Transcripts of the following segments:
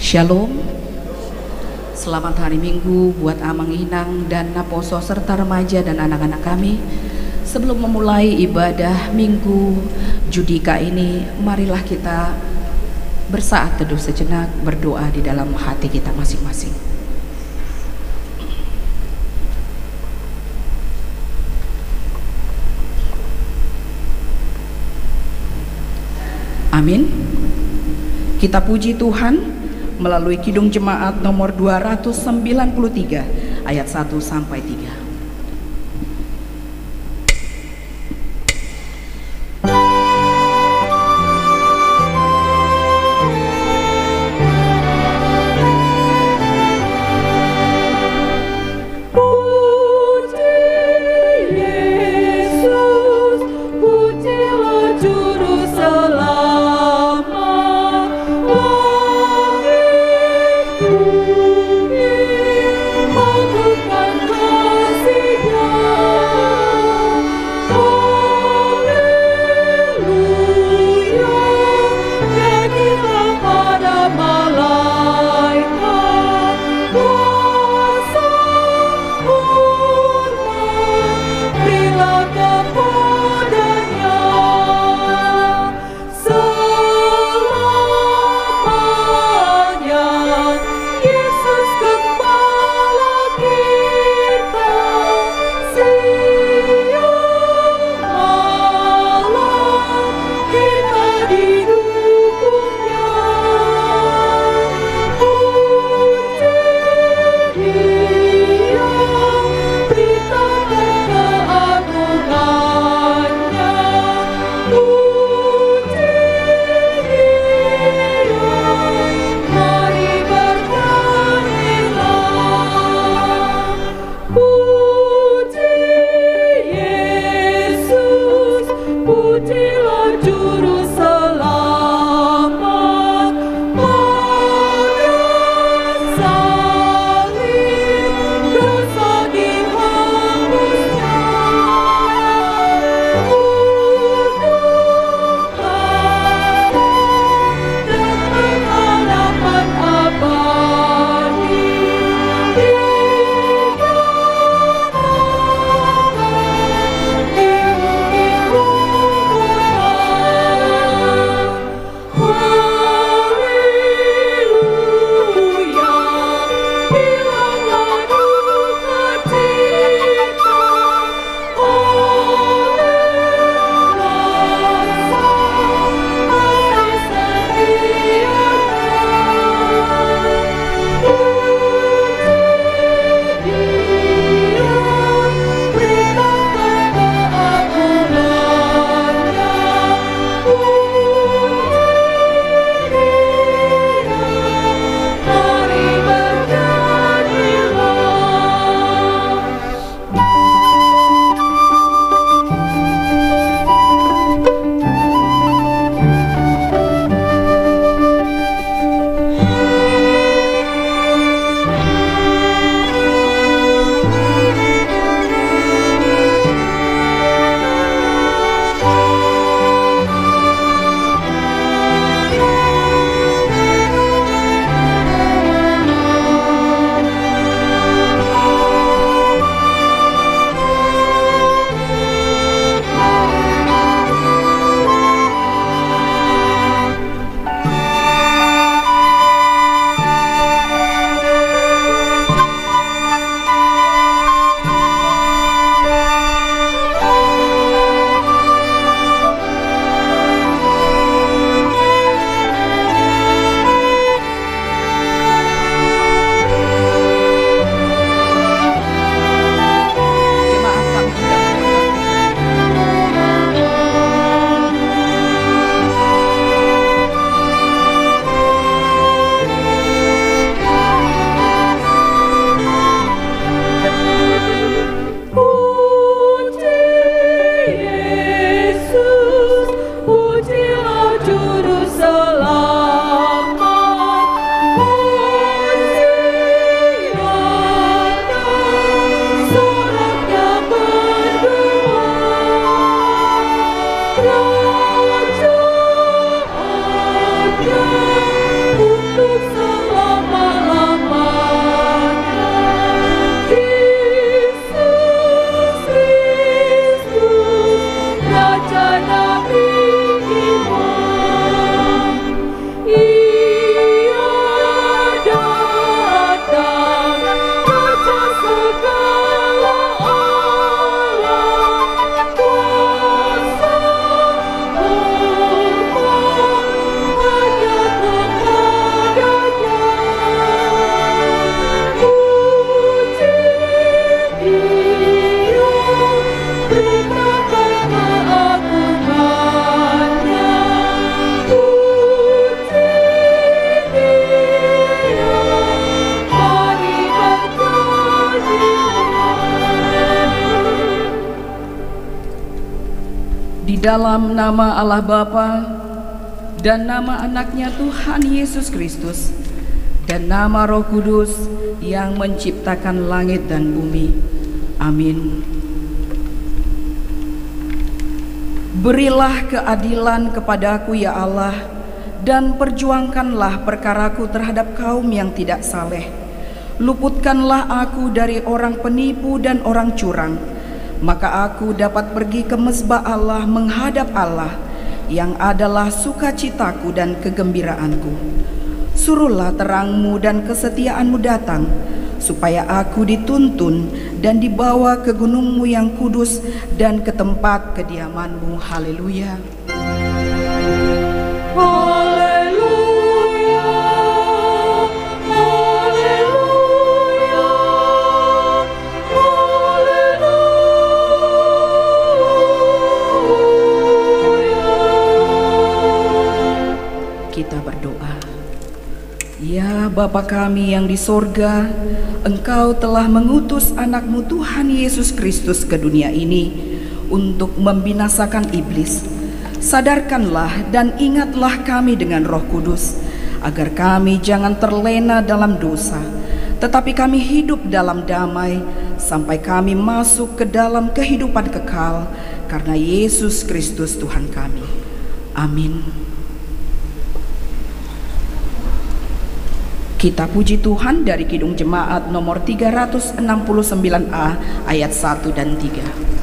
Shalom. Selamat hari Minggu buat Amang Inang dan Naposo serta remaja dan anak-anak kami. Sebelum memulai ibadah Minggu Judika ini, marilah kita bersaat teduh sejenak, berdoa di dalam hati kita masing-masing. Amin. Kita puji Tuhan melalui Kidung Jemaat nomor 293 ayat 1 sampai 3. Majukan Dalam nama Allah Bapa dan nama anaknya Tuhan Yesus Kristus dan nama Roh Kudus yang menciptakan langit dan bumi. Amin. Berilah keadilan kepadaku ya Allah, dan perjuangkanlah perkaraku terhadap kaum yang tidak saleh. Luputkanlah aku dari orang penipu dan orang curang, maka aku dapat pergi ke mezbah Allah menghadap Allah, yang adalah sukacitaku dan kegembiraanku. Suruhlah terangmu dan kesetiaanmu datang, supaya aku dituntun dan dibawa ke gunungmu yang kudus dan ke tempat kediamanmu. Haleluya. Kita berdoa. Ya Bapa kami yang di sorga, Engkau telah mengutus anak-Mu Tuhan Yesus Kristus ke dunia ini untuk membinasakan iblis. Sadarkanlah dan ingatlah kami dengan Roh Kudus, agar kami jangan terlena dalam dosa, tetapi kami hidup dalam damai, sampai kami masuk ke dalam kehidupan kekal, karena Yesus Kristus Tuhan kami. Amin. Kita puji Tuhan dari Kidung Jemaat nomor 369A ayat 1 dan 3.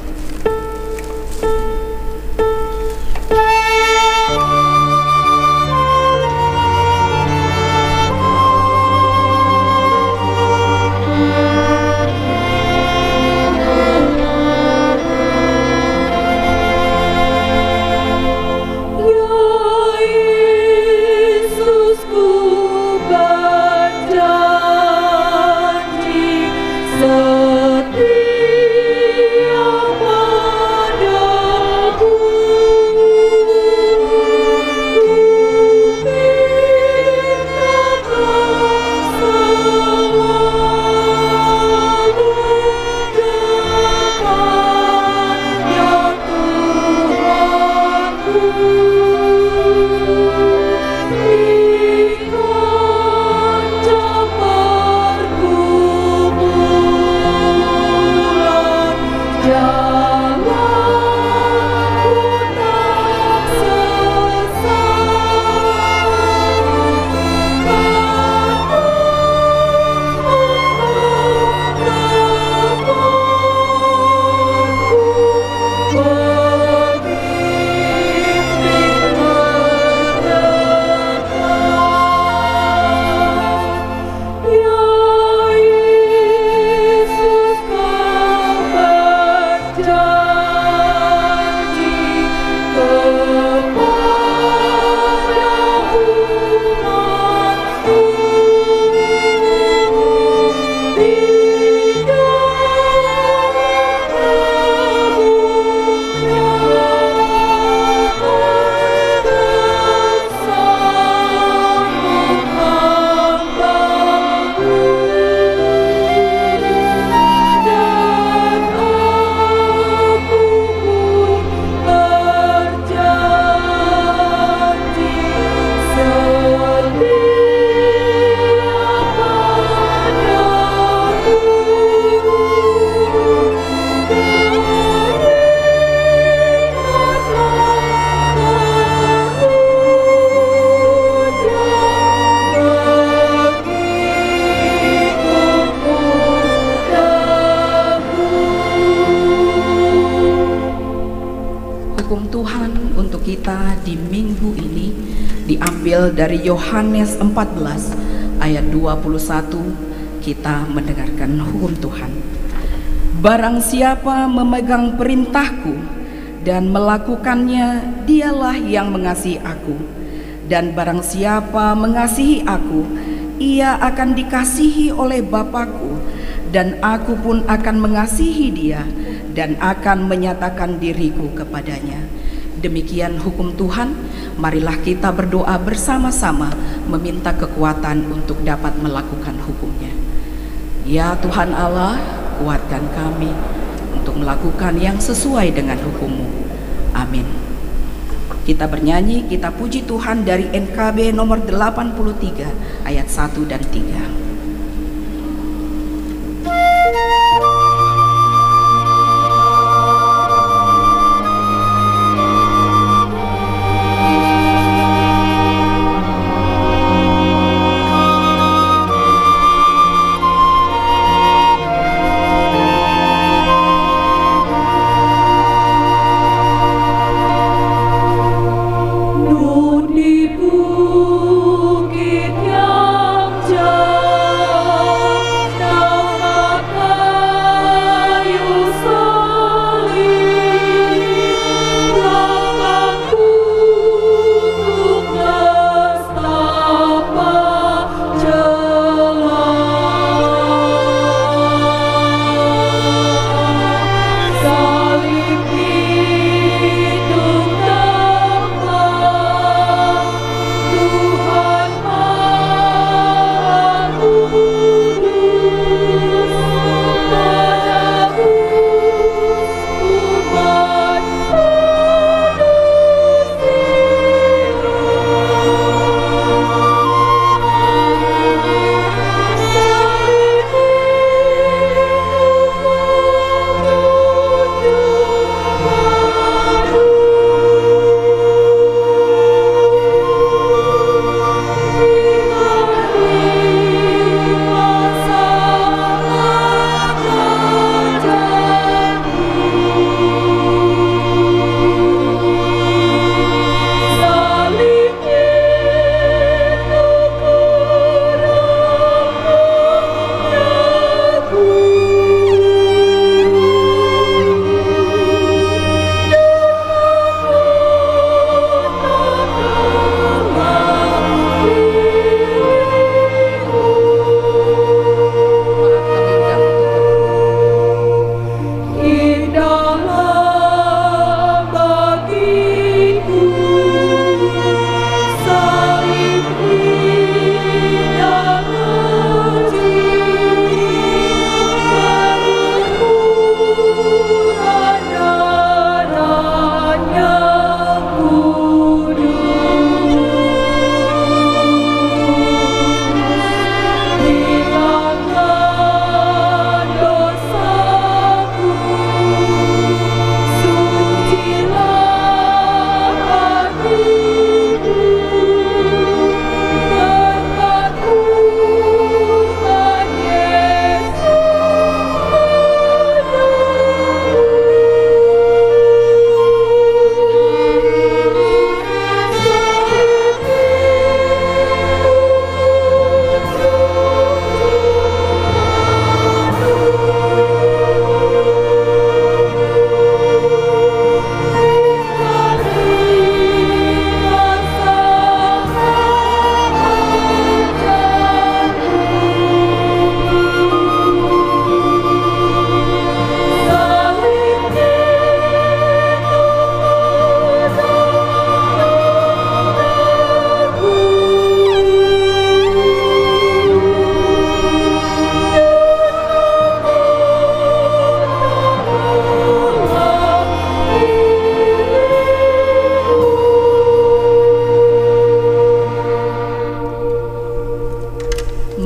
Kita di minggu ini diambil dari Yohanes 14 ayat 21. Kita mendengarkan hukum Tuhan. Barang siapa memegang perintahku dan melakukannya, dialah yang mengasihi aku. Dan barang siapa mengasihi aku, ia akan dikasihi oleh Bapa-Ku, dan aku pun akan mengasihi dia dan akan menyatakan diriku kepadanya. Demikian hukum Tuhan. Marilah kita berdoa bersama-sama meminta kekuatan untuk dapat melakukan hukumnya. Ya Tuhan Allah, kuatkan kami untuk melakukan yang sesuai dengan hukum-Mu. Amin. Kita bernyanyi, kita puji Tuhan dari NKB nomor 83 ayat 1 dan 3.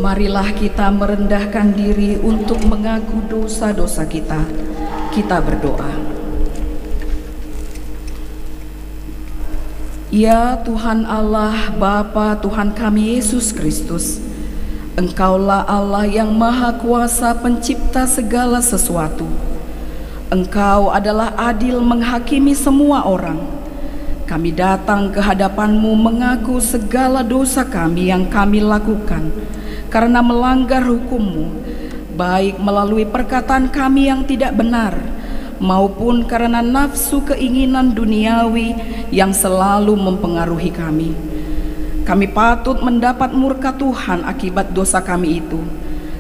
Marilah kita merendahkan diri untuk mengaku dosa-dosa kita. Kita berdoa. Ya Tuhan Allah, Bapa Tuhan kami Yesus Kristus, Engkaulah Allah yang Maha Kuasa pencipta segala sesuatu. Engkau adalah adil menghakimi semua orang. Kami datang ke hadapan-Mu mengaku segala dosa kami yang kami lakukan karena melanggar hukum-Mu, baik melalui perkataan kami yang tidak benar, maupun karena nafsu keinginan duniawi yang selalu mempengaruhi kami. Kami patut mendapat murka Tuhan akibat dosa kami itu,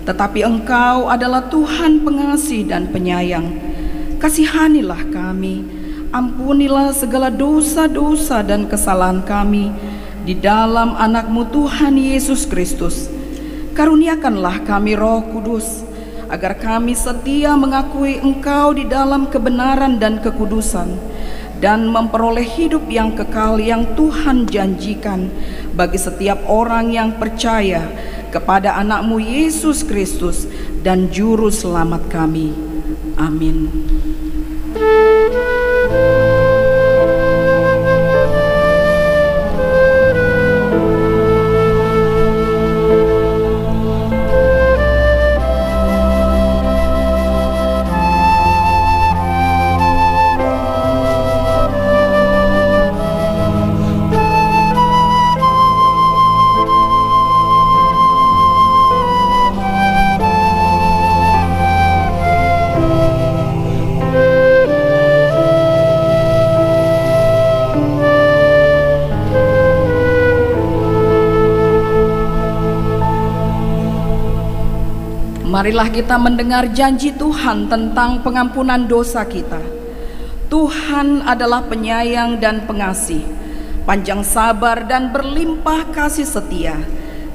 tetapi Engkau adalah Tuhan pengasih dan penyayang. Kasihanilah kami, ampunilah segala dosa-dosa dan kesalahan kami di dalam Anak-Mu Tuhan Yesus Kristus. Karuniakanlah kami Roh Kudus, agar kami setia mengakui Engkau di dalam kebenaran dan kekudusan, dan memperoleh hidup yang kekal yang Tuhan janjikan bagi setiap orang yang percaya kepada anak-Mu Yesus Kristus dan Juru Selamat kami. Amin. Marilah kita mendengar janji Tuhan tentang pengampunan dosa kita. Tuhan adalah penyayang dan pengasih, panjang sabar dan berlimpah kasih setia.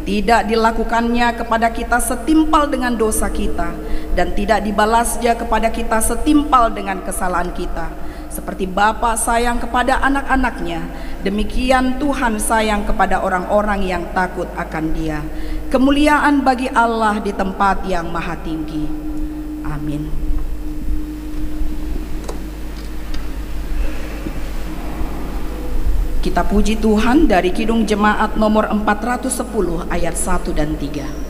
Tidak dilakukannya kepada kita setimpal dengan dosa kita, dan tidak dibalasnya kepada kita setimpal dengan kesalahan kita. Seperti Bapa sayang kepada anak-anaknya, demikian Tuhan sayang kepada orang-orang yang takut akan Dia. Kemuliaan bagi Allah di tempat yang maha tinggi. Amin. Kita puji Tuhan dari Kidung Jemaat nomor 410 ayat 1 dan 3.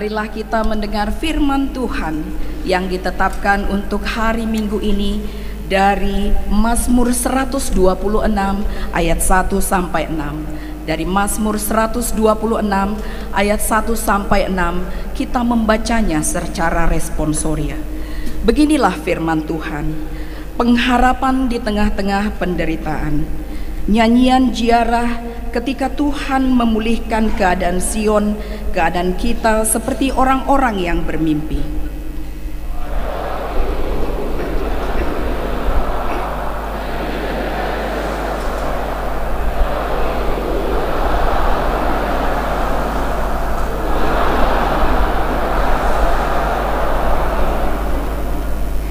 Marilah kita mendengar firman Tuhan yang ditetapkan untuk hari Minggu ini dari Mazmur 126 ayat 1 sampai 6. Dari Mazmur 126 ayat 1 sampai 6 kita membacanya secara responsoria. Beginilah firman Tuhan. Pengharapan di tengah-tengah penderitaan. Nyanyian ziarah ketika Tuhan memulihkan keadaan Sion, keadaan kita seperti orang-orang yang bermimpi.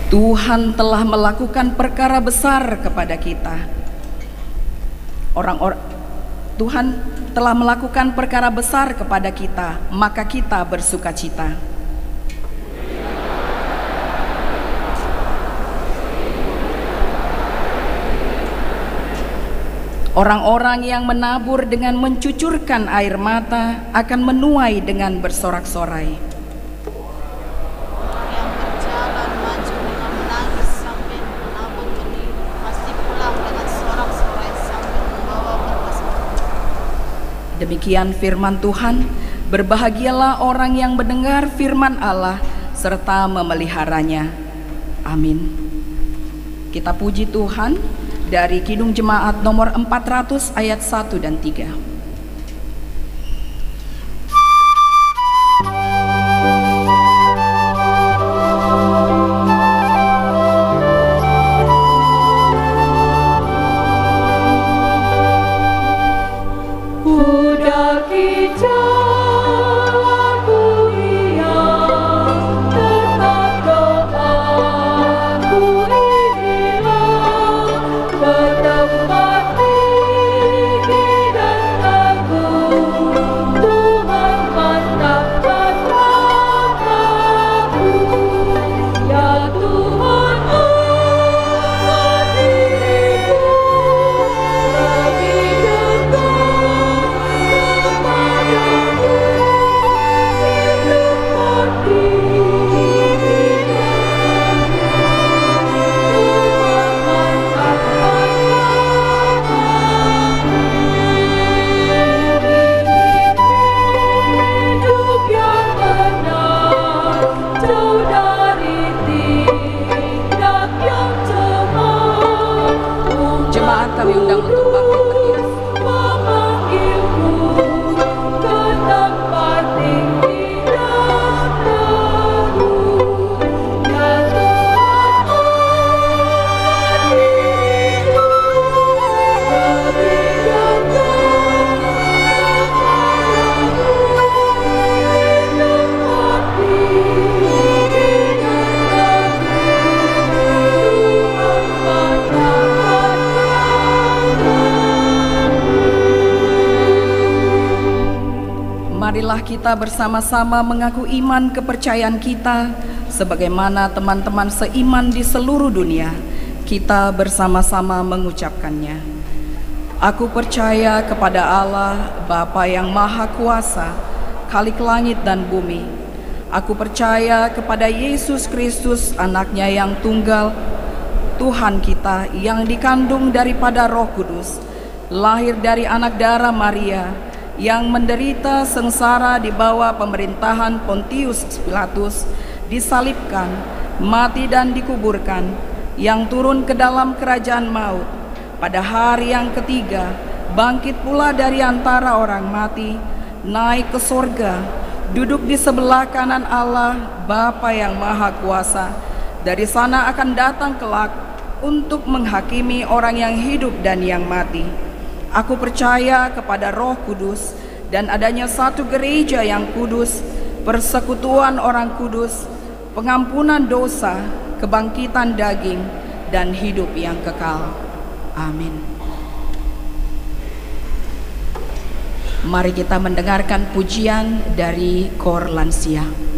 Tuhan telah melakukan perkara besar kepada kita. Tuhan telah melakukan perkara besar kepada kita, maka kita bersukacita. Orang-orang yang menabur dengan mencucurkan air mata akan menuai dengan bersorak-sorai. Demikian firman Tuhan. Berbahagialah orang yang mendengar firman Allah serta memeliharanya. Amin. Kita puji Tuhan dari Kidung Jemaat nomor 400 ayat 1 dan 3. Kami undang untuk bangkit berdiri. Marilah kita bersama-sama mengaku iman kepercayaan kita sebagaimana teman-teman seiman di seluruh dunia. Kita bersama-sama mengucapkannya. Aku percaya kepada Allah, Bapa yang Maha Kuasa, Khalik langit dan bumi. Aku percaya kepada Yesus Kristus, Anaknya yang tunggal, Tuhan kita yang dikandung daripada Roh Kudus, lahir dari anak darah Maria, yang menderita sengsara di bawah pemerintahan Pontius Pilatus, disalibkan, mati dan dikuburkan, yang turun ke dalam kerajaan maut, pada hari yang ketiga bangkit pula dari antara orang mati, naik ke sorga, duduk di sebelah kanan Allah Bapa yang Maha Kuasa. Dari sana akan datang kelak untuk menghakimi orang yang hidup dan yang mati. Aku percaya kepada Roh Kudus dan adanya satu gereja yang kudus, persekutuan orang kudus, pengampunan dosa, kebangkitan daging, dan hidup yang kekal. Amin. Mari kita mendengarkan pujian dari Kor Lansia.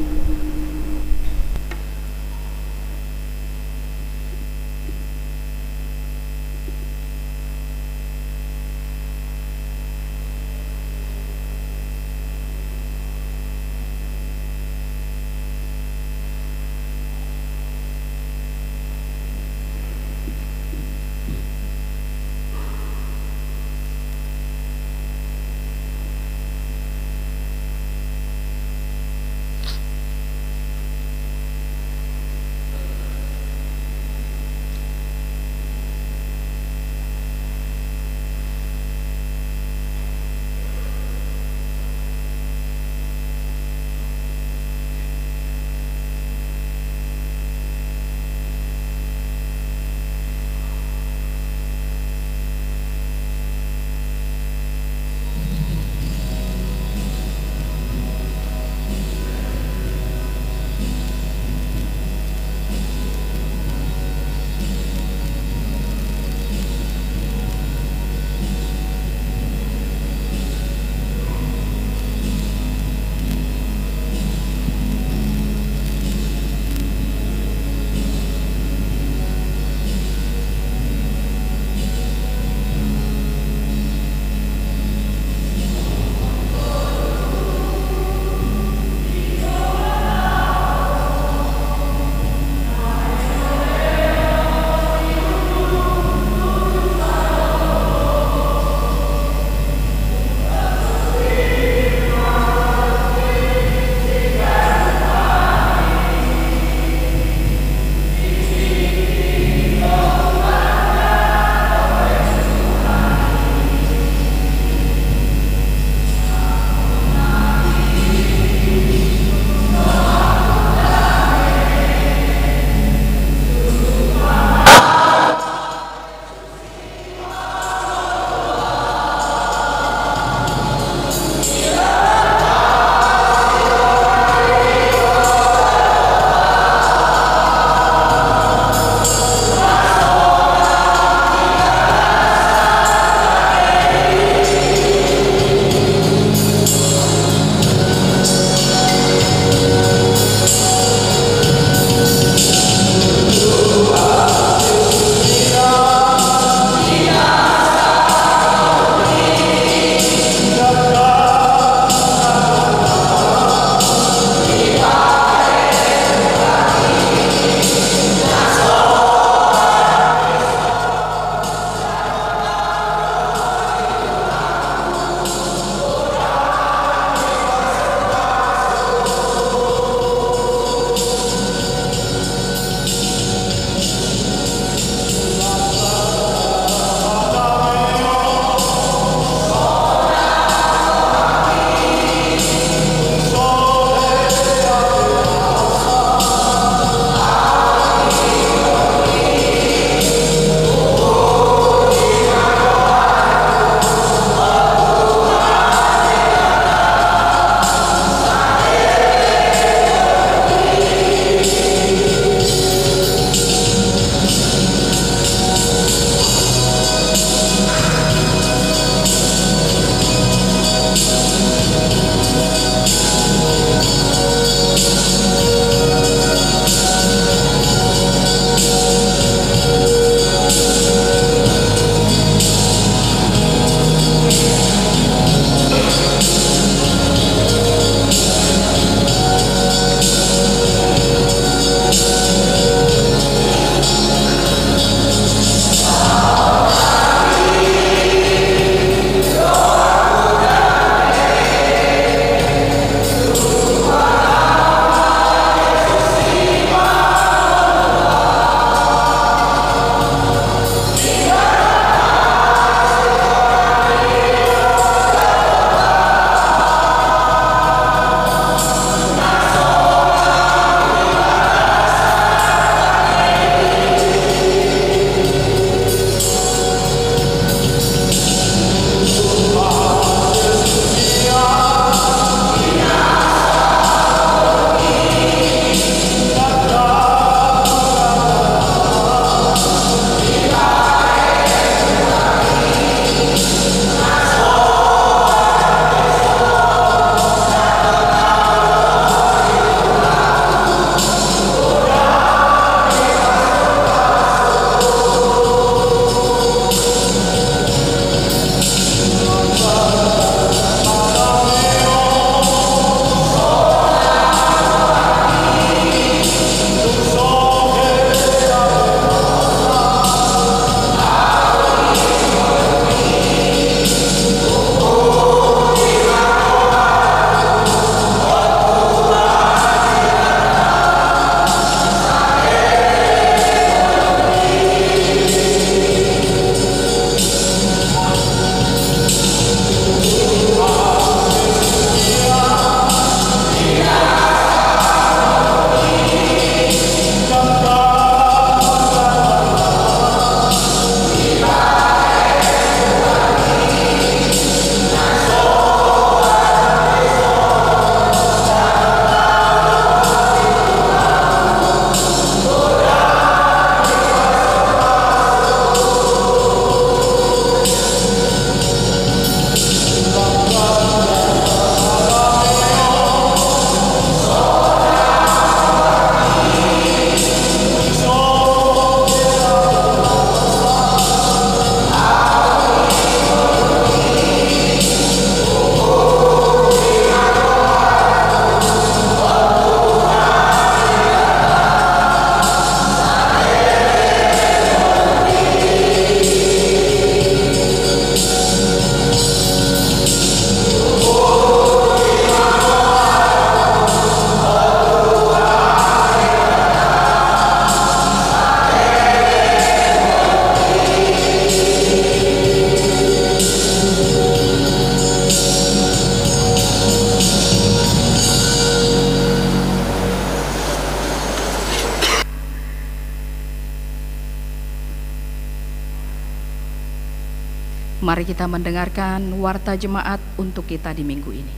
Mari kita mendengarkan warta jemaat untuk kita di minggu ini.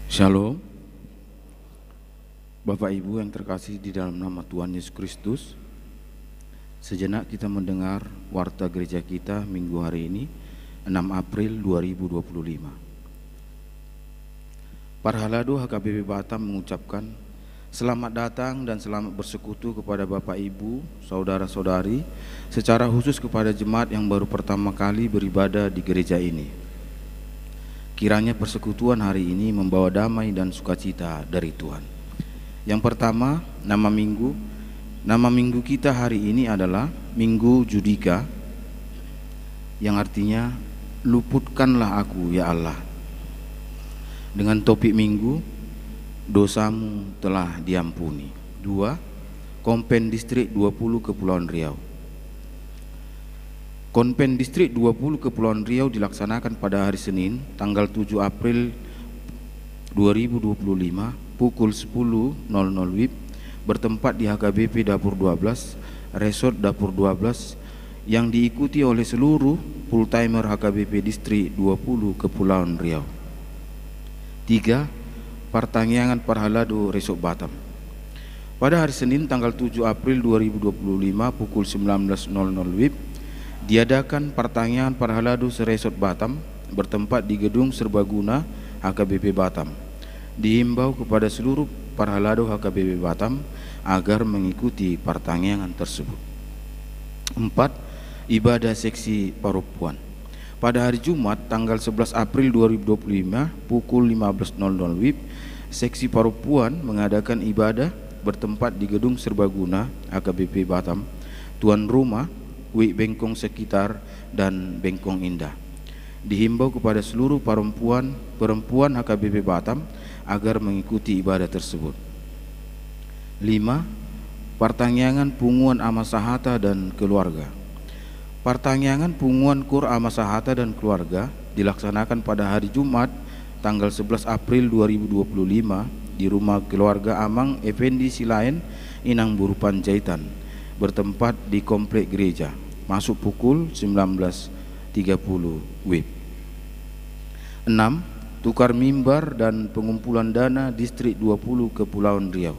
Shalom. Bapak Ibu yang terkasih di dalam nama Tuhan Yesus Kristus, sejenak kita mendengar warta gereja kita minggu hari ini 6 April 2025. Parhalado HKBP Batam mengucapkan selamat datang dan selamat bersekutu kepada Bapak Ibu, saudara-saudari, secara khusus kepada jemaat yang baru pertama kali beribadah di gereja ini. Kiranya persekutuan hari ini membawa damai dan sukacita dari Tuhan. Yang pertama, nama minggu kita hari ini adalah Minggu Judika, yang artinya luputkanlah aku ya Allah. Dengan topik minggu, dosamu telah diampuni. 2. Konven Distrik 20 Kepulauan Riau. Konven Distrik 20 Kepulauan Riau dilaksanakan pada hari Senin, tanggal 7 April 2025 pukul 10.00 WIB, bertempat di HKBP Dapur 12, Resort Dapur 12, yang diikuti oleh seluruh full-timer HKBP Distrik 20 Kepulauan Riau. 3. Pertangyangan Parhalado Resort Batam. Pada hari Senin tanggal 7 April 2025 pukul 19.00 WIB diadakan pertangyangan Parhalado Resort Batam bertempat di Gedung Serbaguna HKBP Batam. Dihimbau kepada seluruh Parhalado HKBP Batam agar mengikuti pertangyangan tersebut. 4. Ibadah seksi Parupuan. Pada hari Jumat tanggal 11 April 2025 pukul 15.00 WIB, seksi Parupuan mengadakan ibadah bertempat di Gedung Serbaguna HKBP Batam. Tuan rumah WIB Bengkong sekitar dan Bengkong Indah. Dihimbau kepada seluruh perempuan HKBP Batam agar mengikuti ibadah tersebut. 5. Pertangyangan Punguan Amasahata dan Keluarga. Pertangyangan Punguan Kur Amasahata dan Keluarga dilaksanakan pada hari Jumat tanggal 11 April 2025 di rumah keluarga Amang Effendi Silain Inang Buru Panjaitan, bertempat di komplek gereja, masuk pukul 19.30 WIB. 6. Tukar mimbar dan pengumpulan dana Distrik 20 Kepulauan Riau.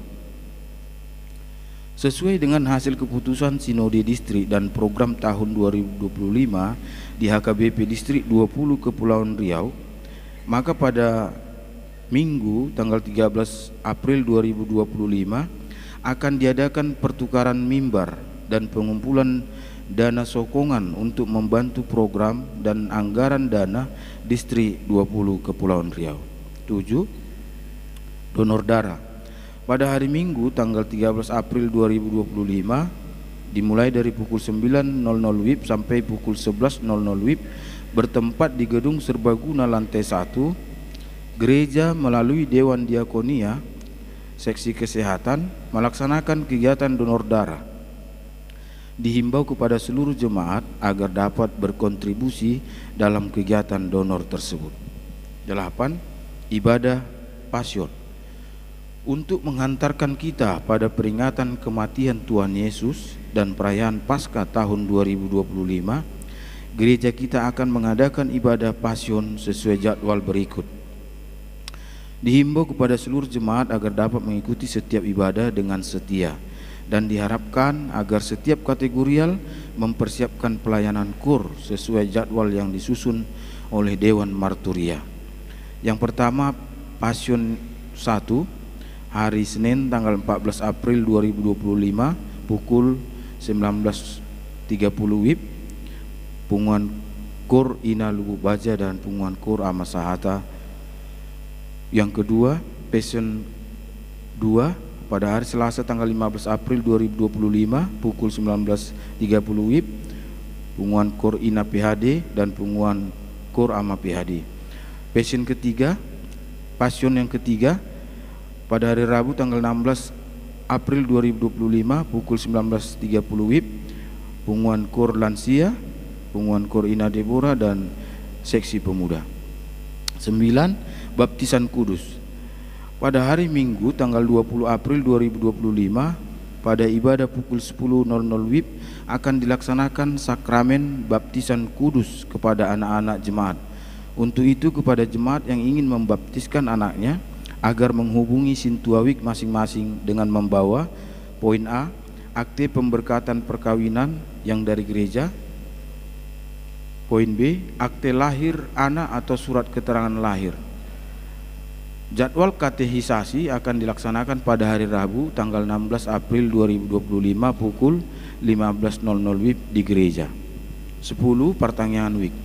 Sesuai dengan hasil keputusan Sinode Distrik dan program tahun 2025 di HKBP Distrik 20 Kepulauan Riau, maka pada Minggu tanggal 13 April 2025 akan diadakan pertukaran mimbar dan pengumpulan dana sokongan untuk membantu program dan anggaran dana Distrik 20 Kepulauan Riau. 7. Donor darah. Pada hari Minggu tanggal 13 April 2025 dimulai dari pukul 9.00 WIB sampai pukul 11.00 WIB, bertempat di Gedung Serbaguna lantai 1 gereja melalui Dewan Diakonia Seksi Kesehatan melaksanakan kegiatan donor darah. Dihimbau kepada seluruh jemaat agar dapat berkontribusi dalam kegiatan donor tersebut. 8. Ibadah Pasyon. Untuk menghantarkan kita pada peringatan kematian Tuhan Yesus dan perayaan Paskah tahun 2025, gereja kita akan mengadakan ibadah Pasyon sesuai jadwal berikut. Dihimbau kepada seluruh jemaat agar dapat mengikuti setiap ibadah dengan setia, dan diharapkan agar setiap kategorial mempersiapkan pelayanan kur sesuai jadwal yang disusun oleh Dewan Marturia. Yang pertama, Pasyon 1 hari Senin tanggal 14 April 2025 pukul 19.30 WIB, punguan kur Ina Lubu Baja dan punguan kur Amasahata. Yang kedua, Passion 2 pada hari Selasa tanggal 15 April 2025 pukul 19.30 WIB, punguan kur Ina PHD dan punguan kur Ama PHD. Passion yang ketiga pada hari Rabu tanggal 16 April 2025 pukul 19.30 WIB, punguan kur Lansia, punguan kur Ina Deborah dan seksi pemuda. 9. Baptisan Kudus. Pada hari Minggu tanggal 20 April 2025 pada ibadah pukul 10.00 WIB akan dilaksanakan sakramen baptisan kudus kepada anak-anak jemaat. Untuk itu kepada jemaat yang ingin membaptiskan anaknya agar menghubungi Sintua WIB masing-masing dengan membawa poin A, akte pemberkatan perkawinan yang dari gereja. Poin B, akte lahir anak atau surat keterangan lahir. Jadwal katehisasi akan dilaksanakan pada hari Rabu tanggal 16 April 2025 pukul 15.00 WIB di gereja. 10. Pertanyaan WIB.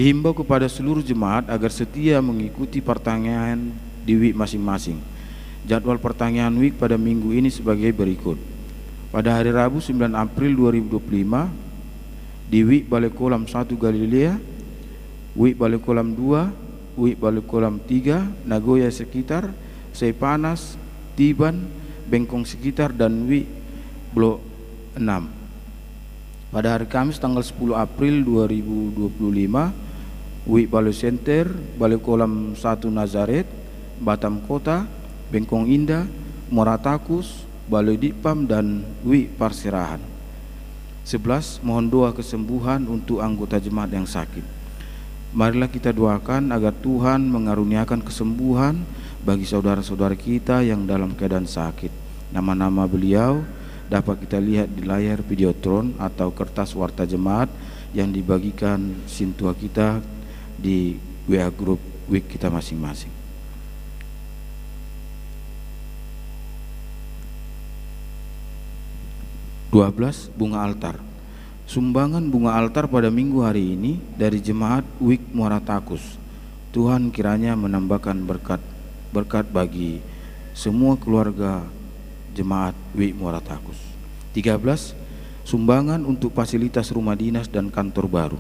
Dihimbau kepada seluruh jemaat agar setia mengikuti pertanyaan di WIB masing-masing. Jadwal pertanyaan WIB pada minggu ini sebagai berikut. Pada hari Rabu 9 April 2025 di WIB Balai Kolam 1 Galilea, WIB Balai Kolam 2, WIB Balai Kolam 3, Nagoya sekitar, Seipanas, Tiban, Bengkong sekitar, dan WIB Blok 6. Pada hari Kamis tanggal 10 April 2025 WIB Balai Center, Balai Kolam 1 Nazaret, Batam Kota, Bengkong Indah, Moratakus, Balai Dipam, dan WIB Parserahan. 11. Mohon doa kesembuhan untuk anggota jemaat yang sakit. Marilah kita doakan agar Tuhan mengaruniakan kesembuhan bagi saudara-saudara kita yang dalam keadaan sakit. Nama-nama beliau dapat kita lihat di layar videotron atau kertas warta jemaat yang dibagikan Sintua kita di WA Group WIB kita masing-masing. Bunga altar. Sumbangan bunga altar pada minggu hari ini dari jemaat WIB Muara Takus. Tuhan kiranya menambahkan berkat bagi semua keluarga jemaat WIB Muara Takus. 13. Sumbangan untuk fasilitas rumah dinas dan kantor baru.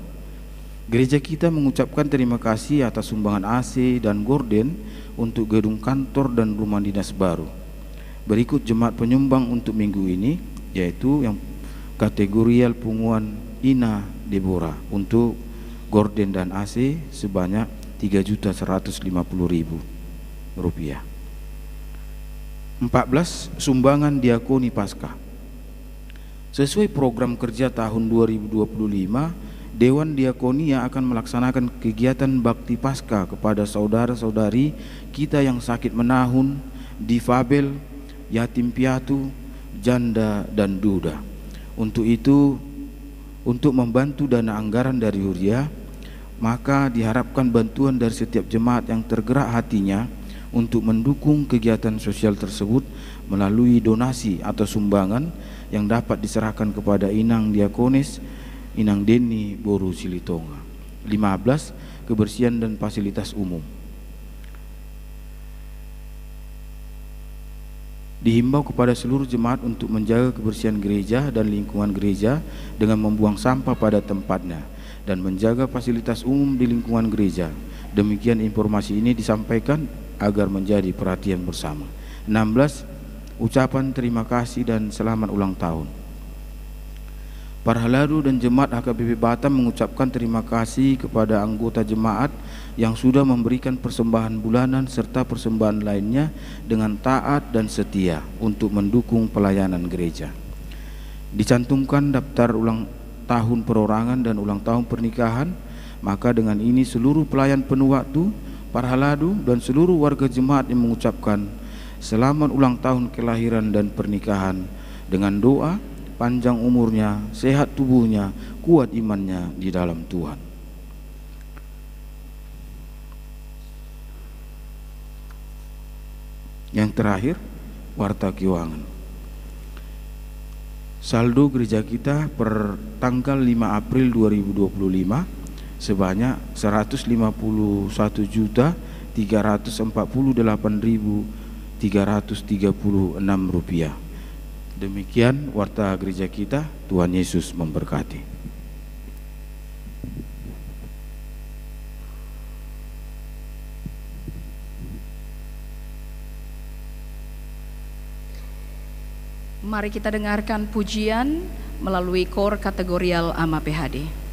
Gereja kita mengucapkan terima kasih atas sumbangan AC dan gorden untuk gedung kantor dan rumah dinas baru. Berikut jemaat penyumbang untuk minggu ini, yaitu yang kategorial Punguan Ina Deborah untuk gorden dan AC sebanyak Rp3.150.000. 14. Sumbangan diakoni Paskah. Sesuai program kerja tahun 2025, Dewan Diakonia akan melaksanakan kegiatan bakti Paskah kepada saudara-saudari kita yang sakit menahun, difabel, yatim piatu, janda, dan duda. Untuk itu, untuk membantu dana anggaran dari Huria, maka diharapkan bantuan dari setiap jemaat yang tergerak hatinya untuk mendukung kegiatan sosial tersebut melalui donasi atau sumbangan yang dapat diserahkan kepada Inang Diakonis, Inang Deni Boru Silitonga. 15. Kebersihan dan fasilitas umum. Dihimbau kepada seluruh jemaat untuk menjaga kebersihan gereja dan lingkungan gereja dengan membuang sampah pada tempatnya dan menjaga fasilitas umum di lingkungan gereja. Demikian informasi ini disampaikan agar menjadi perhatian bersama. 16. Ucapan terima kasih dan selamat ulang tahun. Para haladu dan jemaat HKBP Batam mengucapkan terima kasih kepada anggota jemaat yang sudah memberikan persembahan bulanan serta persembahan lainnya dengan taat dan setia untuk mendukung pelayanan gereja. Dicantumkan daftar ulang tahun perorangan dan ulang tahun pernikahan, maka dengan ini seluruh pelayan penuh waktu, para haladu dan seluruh warga jemaat yang mengucapkan selamat ulang tahun kelahiran dan pernikahan dengan doa panjang umurnya, sehat tubuhnya, kuat imannya di dalam Tuhan. Yang terakhir, warta keuangan. Saldo gereja kita per tanggal 5 April 2025 sebanyak Rp151.348.336. Demikian warta gereja kita. Tuhan Yesus memberkati. Mari kita dengarkan pujian melalui kor kategorial AMA PHD.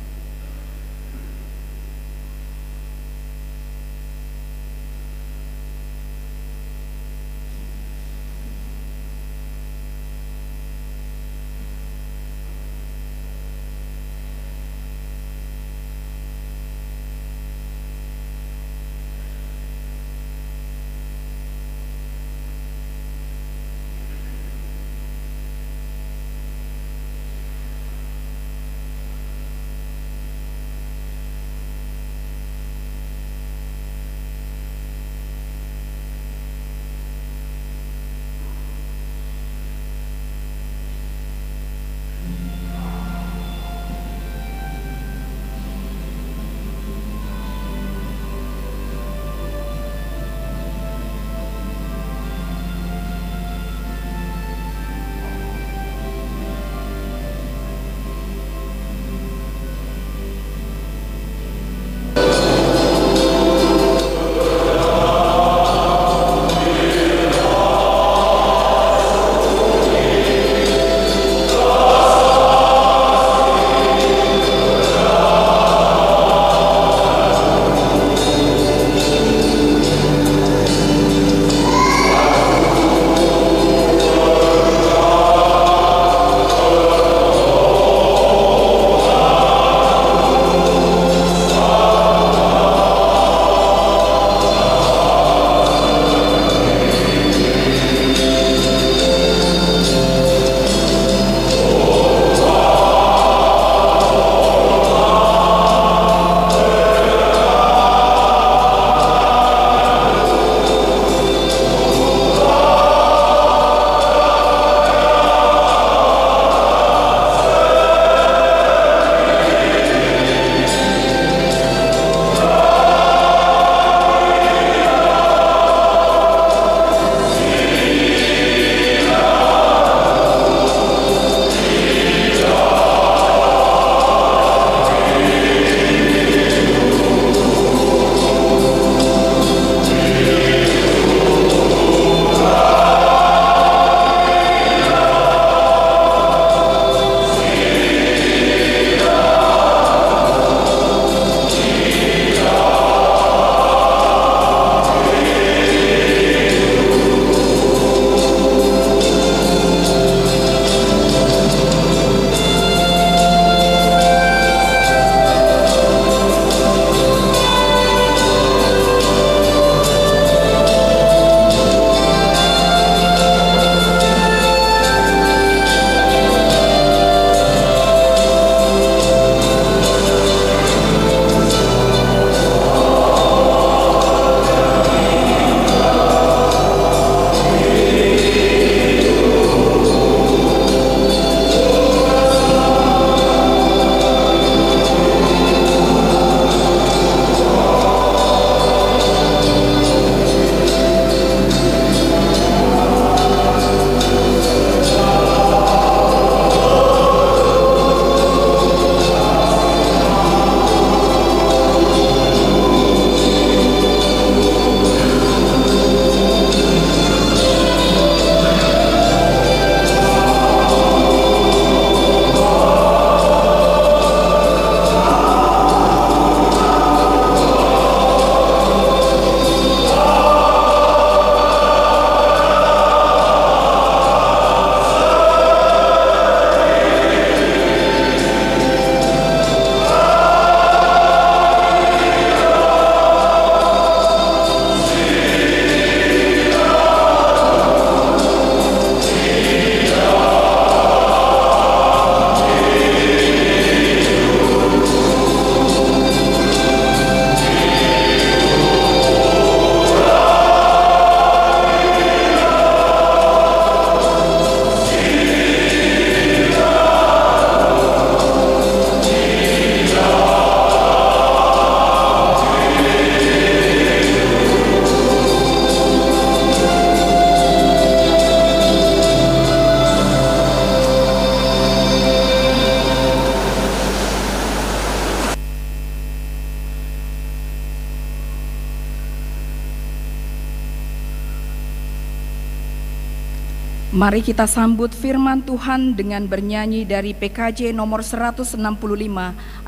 Mari kita sambut firman Tuhan dengan bernyanyi dari PKJ nomor 165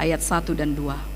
ayat 1 dan 2.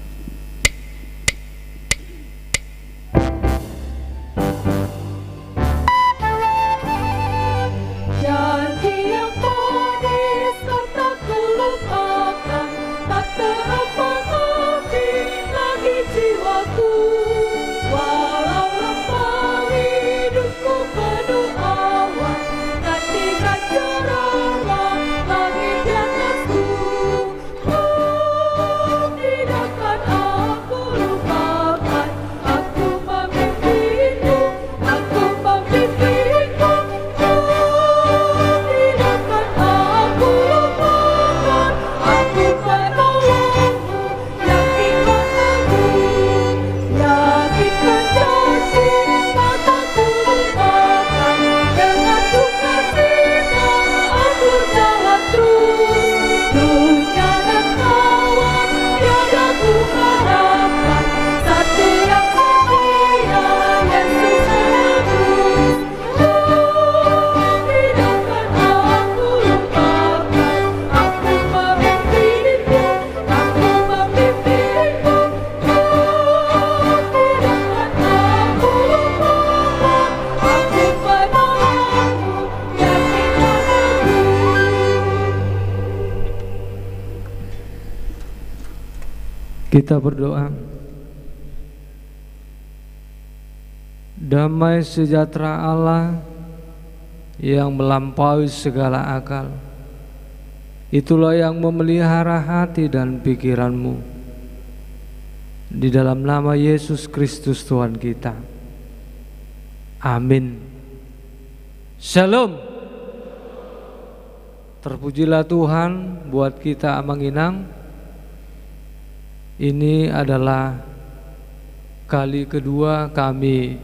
Kita berdoa. Damai sejahtera Allah yang melampaui segala akal, itulah yang memelihara hati dan pikiranmu. Di dalam nama Yesus Kristus Tuhan kita. Amin. Shalom. Terpujilah Tuhan buat kita Amanginang. Ini adalah kali kedua kami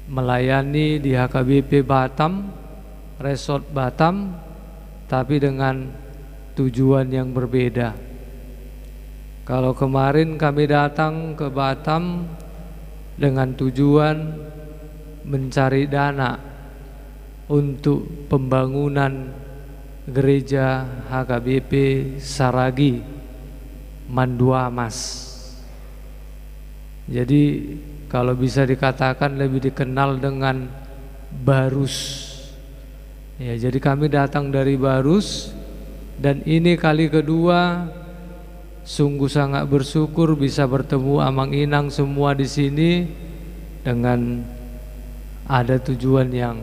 melayani di HKBP Batam, Resort Batam, tapi dengan tujuan yang berbeda. Kalau kemarin kami datang ke Batam dengan tujuan mencari dana untuk pembangunan gereja HKBP Saragi Manduamas. Jadi kalau bisa dikatakan lebih dikenal dengan Barus. Ya, jadi kami datang dari Barus dan ini kali kedua. Sungguh sangat bersyukur bisa bertemu Amang Inang semua di sini dengan ada tujuan yang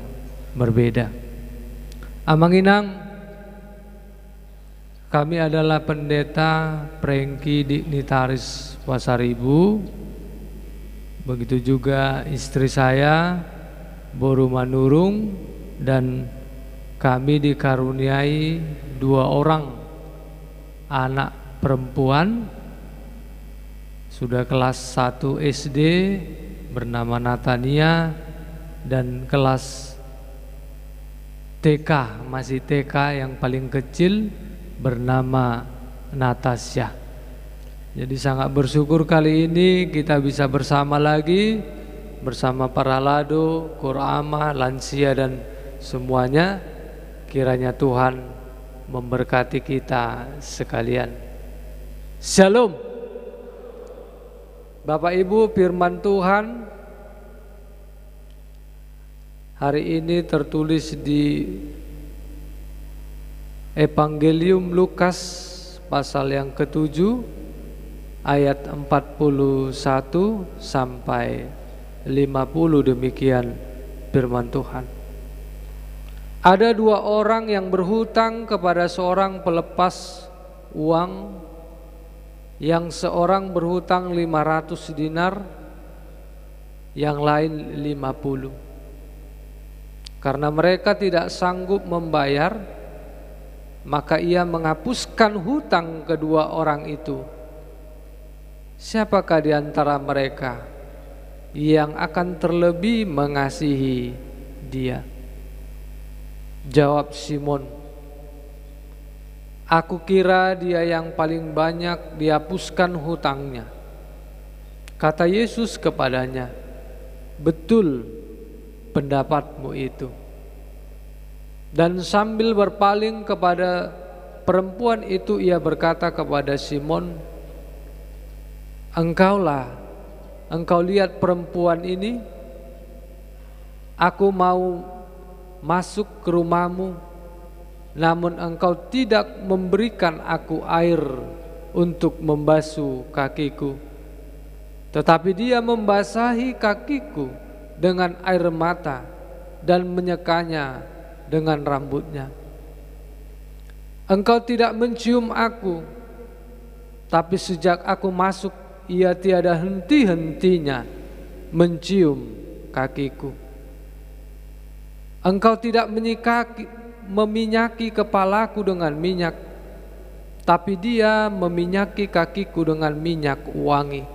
berbeda. Amang Inang, kami adalah pendeta Prengki Dignitaris Pasaribu. Begitu juga istri saya Boru Manurung, dan kami dikaruniai 2 orang anak perempuan sudah kelas 1 SD bernama Natania, dan kelas TK, masih TK yang paling kecil, bernama Natasha. Jadi sangat bersyukur kali ini kita bisa bersama lagi bersama para lado, Kurama, lansia dan semuanya. Kiranya Tuhan memberkati kita sekalian. Shalom. Bapak Ibu, firman Tuhan hari ini tertulis di Evangelium Lukas pasal yang ke-7 ayat 41 sampai 50, demikian firman Tuhan. Ada 2 orang yang berhutang kepada seorang pelepas uang, yang seorang berhutang 500 dinar, yang lain 50. Karena mereka tidak sanggup membayar, maka ia menghapuskan hutang kedua orang itu. Siapakah di antara mereka yang akan terlebih mengasihi dia? Jawab Simon, aku kira dia yang paling banyak dihapuskan hutangnya. Kata Yesus kepadanya, betul pendapatmu itu. Dan sambil berpaling kepada perempuan itu, ia berkata kepada Simon, engkau lihat perempuan ini? Aku mau masuk ke rumahmu, namun engkau tidak memberikan aku air untuk membasuh kakiku, tetapi dia membasahi kakiku dengan air mata dan menyekanya dengan rambutnya. Engkau tidak mencium aku, tapi sejak aku masuk, ia tiada henti-hentinya mencium kakiku. Engkau tidak meminyaki kepalaku dengan minyak, tapi dia meminyaki kakiku dengan minyak wangi.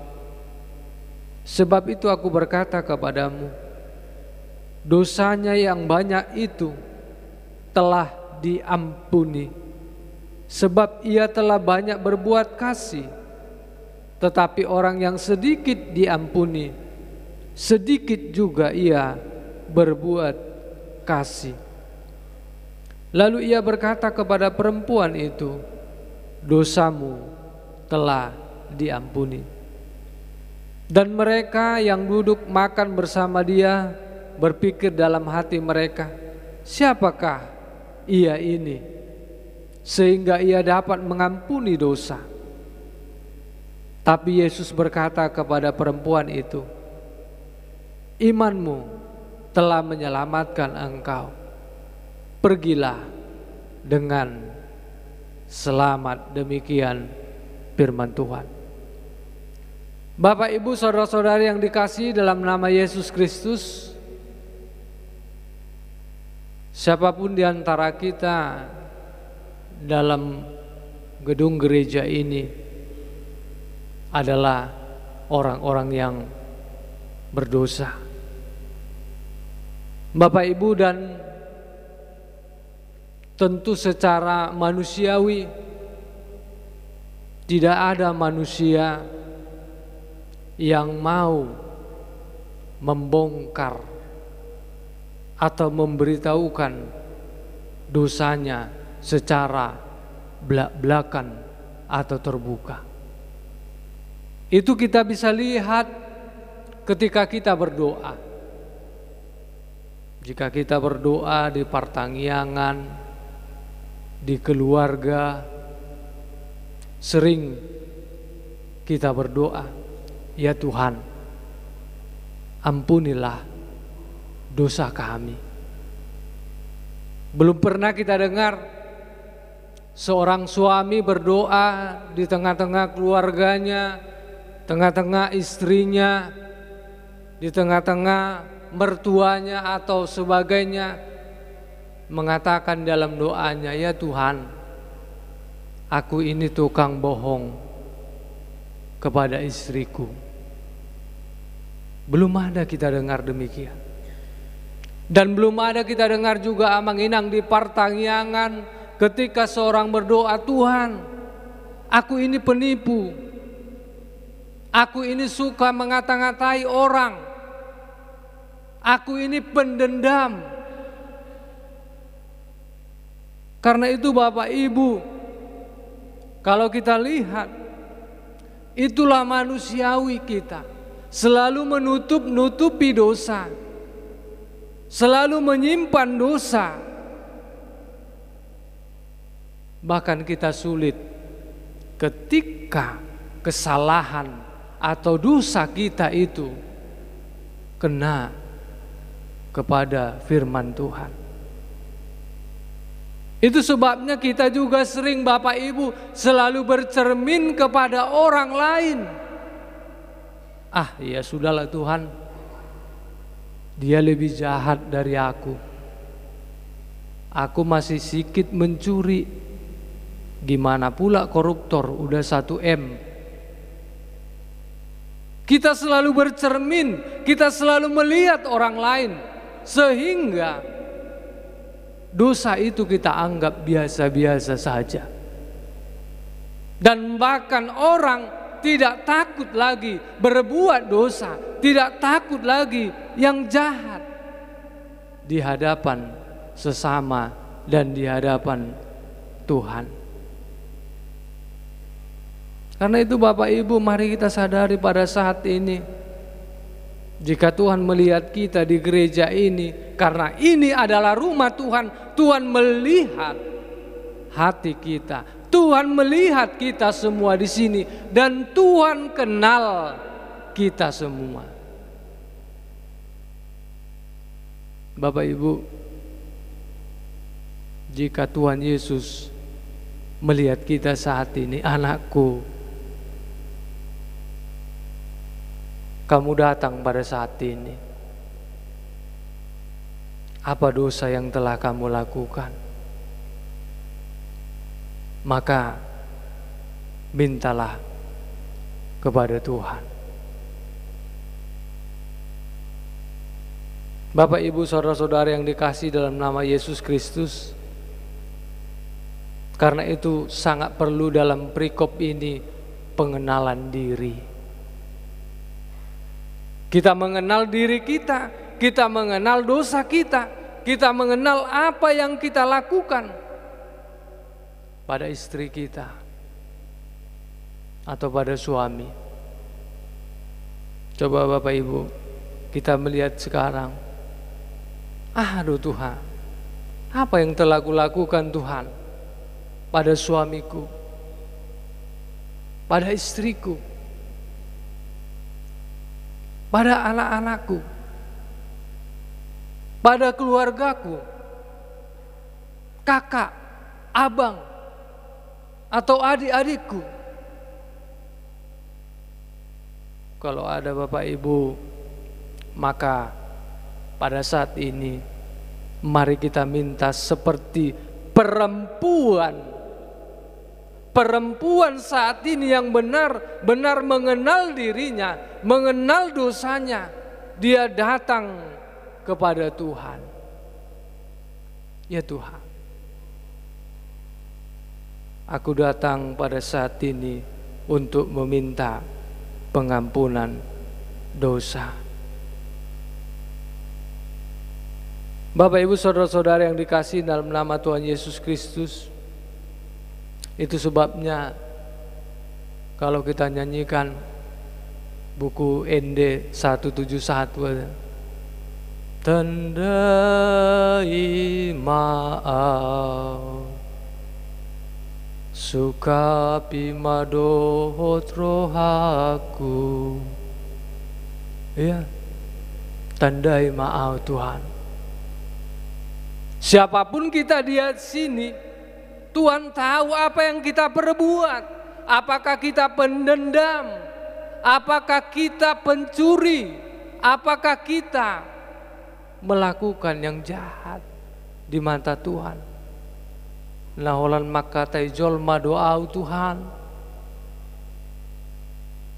Sebab itu aku berkata kepadamu, dosanya yang banyak itu telah diampuni, sebab ia telah banyak berbuat kasih. Tetapi orang yang sedikit diampuni, sedikit juga ia berbuat kasih. Lalu ia berkata kepada perempuan itu, dosamu telah diampuni. Dan mereka yang duduk makan bersama dia berpikir dalam hati mereka, siapakah ia ini sehingga ia dapat mengampuni dosa? Tapi Yesus berkata kepada perempuan itu, imanmu telah menyelamatkan engkau. Pergilah dengan selamat. Demikian firman Tuhan. Bapak, Ibu, saudara-saudari yang dikasihi dalam nama Yesus Kristus, siapapun di antara kita dalam gedung gereja ini adalah orang-orang yang berdosa. Bapak, Ibu, dan tentu secara manusiawi tidak ada manusia yang mau membongkar atau memberitahukan dosanya secara belak-belakan atau terbuka. Itu kita bisa lihat ketika kita berdoa. Jika kita berdoa di pertanggiangan, di keluarga, sering kita berdoa, ya Tuhan, ampunilah dosa kami. Belum pernah kita dengar seorang suami berdoa di tengah-tengah keluarganya, tengah-tengah istrinya, di tengah-tengah mertuanya atau sebagainya, mengatakan dalam doanya, ya Tuhan, aku ini tukang bohong kepada istriku. Belum ada kita dengar demikian. Dan belum ada kita dengar juga amang-inang di pertanggiangan ketika seorang berdoa, Tuhan, aku ini penipu, aku ini suka mengata-ngatai orang, aku ini pendendam. Karena itu Bapak Ibu, kalau kita lihat, itulah manusiawi kita, selalu menutup-nutupi dosa, selalu menyimpan dosa. Bahkan kita sulit ketika kesalahan atau dosa kita itu kena kepada firman Tuhan. Itu sebabnya kita juga sering Bapak Ibu selalu bercermin kepada orang lain. Ah, ya sudahlah Tuhan, dia lebih jahat dari aku. Aku masih sedikit mencuri. Gimana pula koruptor udah 1M. Kita selalu bercermin, kita selalu melihat orang lain, sehingga dosa itu kita anggap biasa-biasa saja. Dan bahkan orang tidak takut lagi berbuat dosa, tidak takut lagi yang jahat di hadapan sesama dan di hadapan Tuhan. Karena itu Bapak Ibu, mari kita sadari pada saat ini, jika Tuhan melihat kita di gereja ini, karena ini adalah rumah Tuhan, Tuhan melihat hati kita, Tuhan melihat kita semua di sini, dan Tuhan kenal kita semua. Bapak Ibu, jika Tuhan Yesus melihat kita saat ini, anakku, kamu datang pada saat ini, apa dosa yang telah kamu lakukan? Maka mintalah kepada Tuhan. Bapak Ibu saudara-saudara yang dikasihi dalam nama Yesus Kristus, karena itu sangat perlu dalam perikop ini pengenalan diri. Kita mengenal diri kita, kita mengenal dosa kita, kita mengenal apa yang kita lakukan pada istri kita atau pada suami. Coba Bapak Ibu, kita melihat sekarang, aduh Tuhan, apa yang telah kulakukan Tuhan pada suamiku, pada istriku, pada anak-anakku, pada keluargaku, kakak, abang, atau adik-adikku. Kalau ada Bapak Ibu, maka pada saat ini mari kita minta seperti perempuan saat ini yang benar-benar mengenal dirinya, mengenal dosanya. Dia datang kepada Tuhan. Ya Tuhan, aku datang pada saat ini untuk meminta pengampunan dosa. Bapak Ibu saudara-saudara yang dikasihi dalam nama Tuhan Yesus Kristus, itu sebabnya kalau kita nyanyikan buku ND 171, tandai maaf sukapi madohot rohaku, ya, tandai maaf Tuhan. Siapapun kita di sini, Tuhan tahu apa yang kita perbuat. Apakah kita pendendam? Apakah kita pencuri? Apakah kita melakukan yang jahat di mata Tuhan? Naholan makatai jolma doa Tuhan.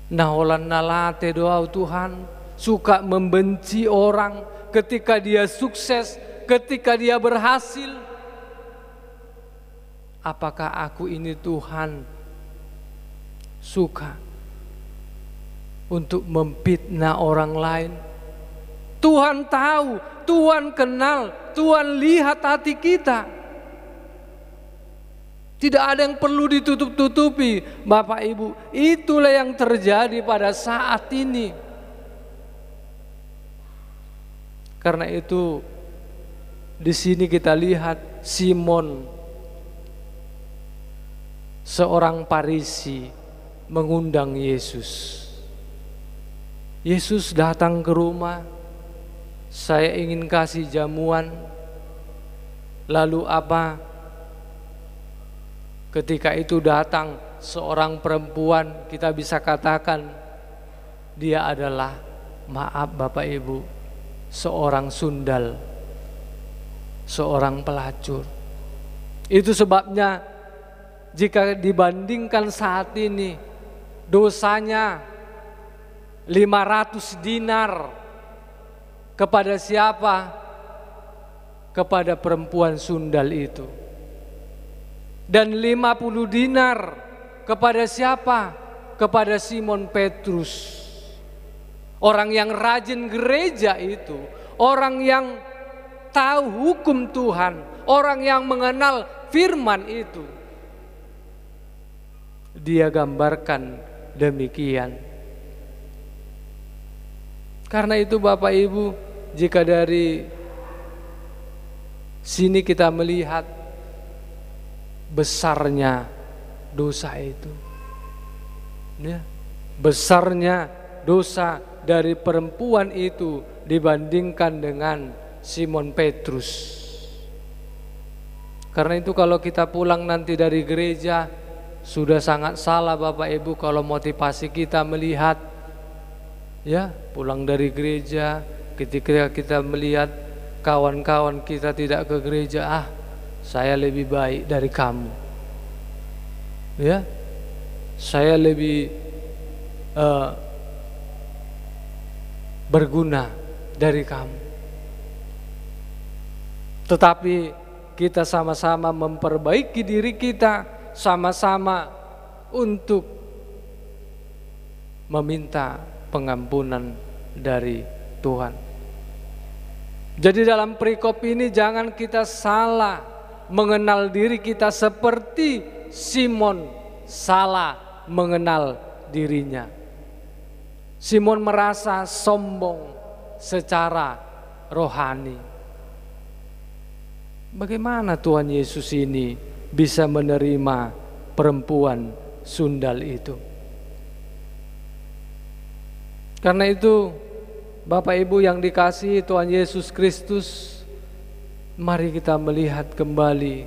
Naholan nalate doa Tuhan. Suka membenci orang ketika dia sukses, ketika dia berhasil. Apakah aku ini Tuhan suka untuk memfitnah orang lain? Tuhan tahu, Tuhan kenal, Tuhan lihat hati kita. Tidak ada yang perlu ditutup-tutupi, Bapak Ibu. Itulah yang terjadi pada saat ini. Karena itu di sini kita lihat Simon, seorang Farisi, mengundang Yesus. Yesus datang ke rumah, saya ingin kasih jamuan. Lalu apa? Ketika itu datang seorang perempuan, kita bisa katakan dia adalah, maaf Bapak Ibu, seorang sundal, seorang pelacur. Itu sebabnya jika dibandingkan saat ini, dosanya 500 dinar kepada siapa? Kepada perempuan sundal itu. Dan 50 dinar kepada siapa? Kepada Simon Petrus. Orang yang rajin gereja itu, orang yang tahu hukum Tuhan, orang yang mengenal firman itu. Dia gambarkan demikian. Karena itu Bapak Ibu, jika dari sini kita melihat besarnya dosa itu, ya, besarnya dosa dari perempuan itu dibandingkan dengan Simon Petrus. Karena itu kalau kita pulang nanti dari gereja, sudah sangat salah Bapak Ibu kalau motivasi kita melihat, ya, pulang dari gereja ketika kita melihat kawan-kawan kita tidak ke gereja, saya lebih baik dari kamu, ya, saya lebih berguna dari kamu. Tetapi kita sama-sama memperbaiki diri kita, sama-sama untuk meminta pengampunan dari Tuhan. Jadi dalam perikop ini jangan kita salah mengenal diri kita seperti Simon salah mengenal dirinya. Simon merasa sombong secara rohani. Bagaimana Tuhan Yesus ini bisa menerima perempuan sundal itu? Karena itu Bapak Ibu yang dikasihi Tuhan Yesus Kristus, mari kita melihat kembali.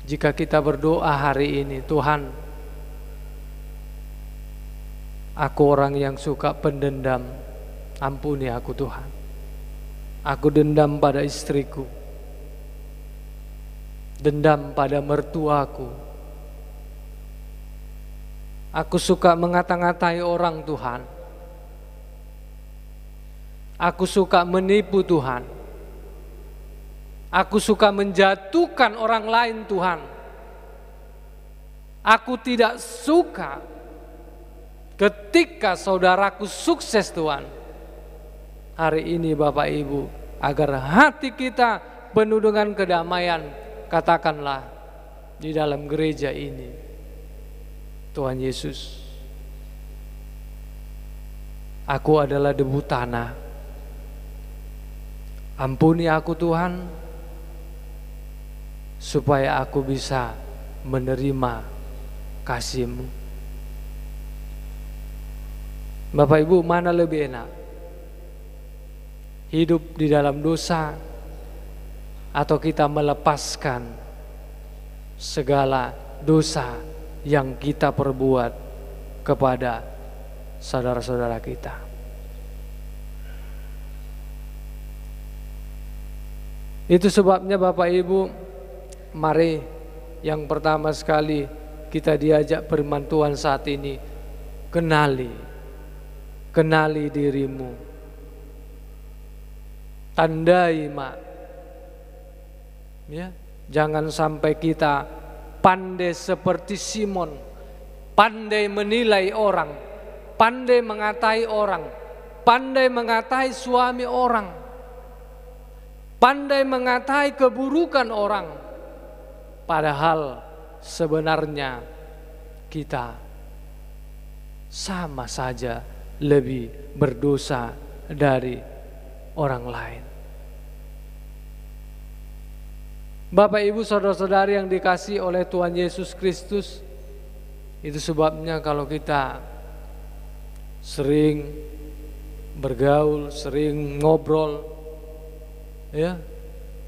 Jika kita berdoa hari ini, Tuhan, aku orang yang suka pendendam, ampuni aku Tuhan. Aku dendam pada istriku, dendam pada mertuaku. Aku suka mengata-ngatai orang Tuhan. Aku suka menipu Tuhan. Aku suka menjatuhkan orang lain Tuhan. Aku tidak suka ketika saudaraku sukses Tuhan. Hari ini Bapak Ibu, agar hati kita penuh dengan kedamaian, katakanlah di dalam gereja ini, Tuhan Yesus, aku adalah debu tanah. Ampuni aku Tuhan, supaya aku bisa menerima kasih-Mu. Bapak Ibu, mana lebih enak? Hidup di dalam dosa atau kita melepaskan segala dosa yang kita perbuat kepada saudara-saudara kita? Itu sebabnya Bapak Ibu, mari yang pertama sekali kita diajak firman Tuhan saat ini, kenali dirimu. Tandai mak, ya, jangan sampai kita pandai seperti Simon, pandai menilai orang, pandai mengatai orang, pandai mengatai suami orang, pandai mengatai keburukan orang, padahal sebenarnya kita sama saja lebih berdosa dari orang lain. Bapak Ibu saudara-saudari yang dikasihi oleh Tuhan Yesus Kristus, itu sebabnya kalau kita sering bergaul, sering ngobrol, ya,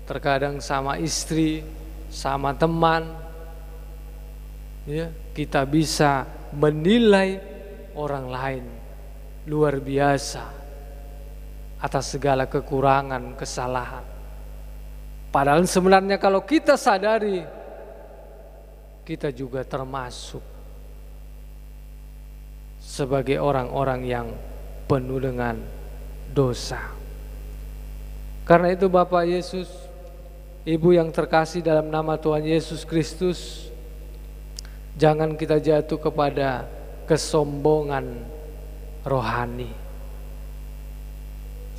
terkadang sama istri, sama teman, ya, kita bisa menilai orang lain luar biasa atas segala kekurangan, kesalahan. Padahal sebenarnya kalau kita sadari, kita juga termasuk sebagai orang-orang yang penuh dengan dosa. Karena itu Bapak Yesus, Ibu yang terkasih dalam nama Tuhan Yesus Kristus, jangan kita jatuh kepada kesombongan rohani.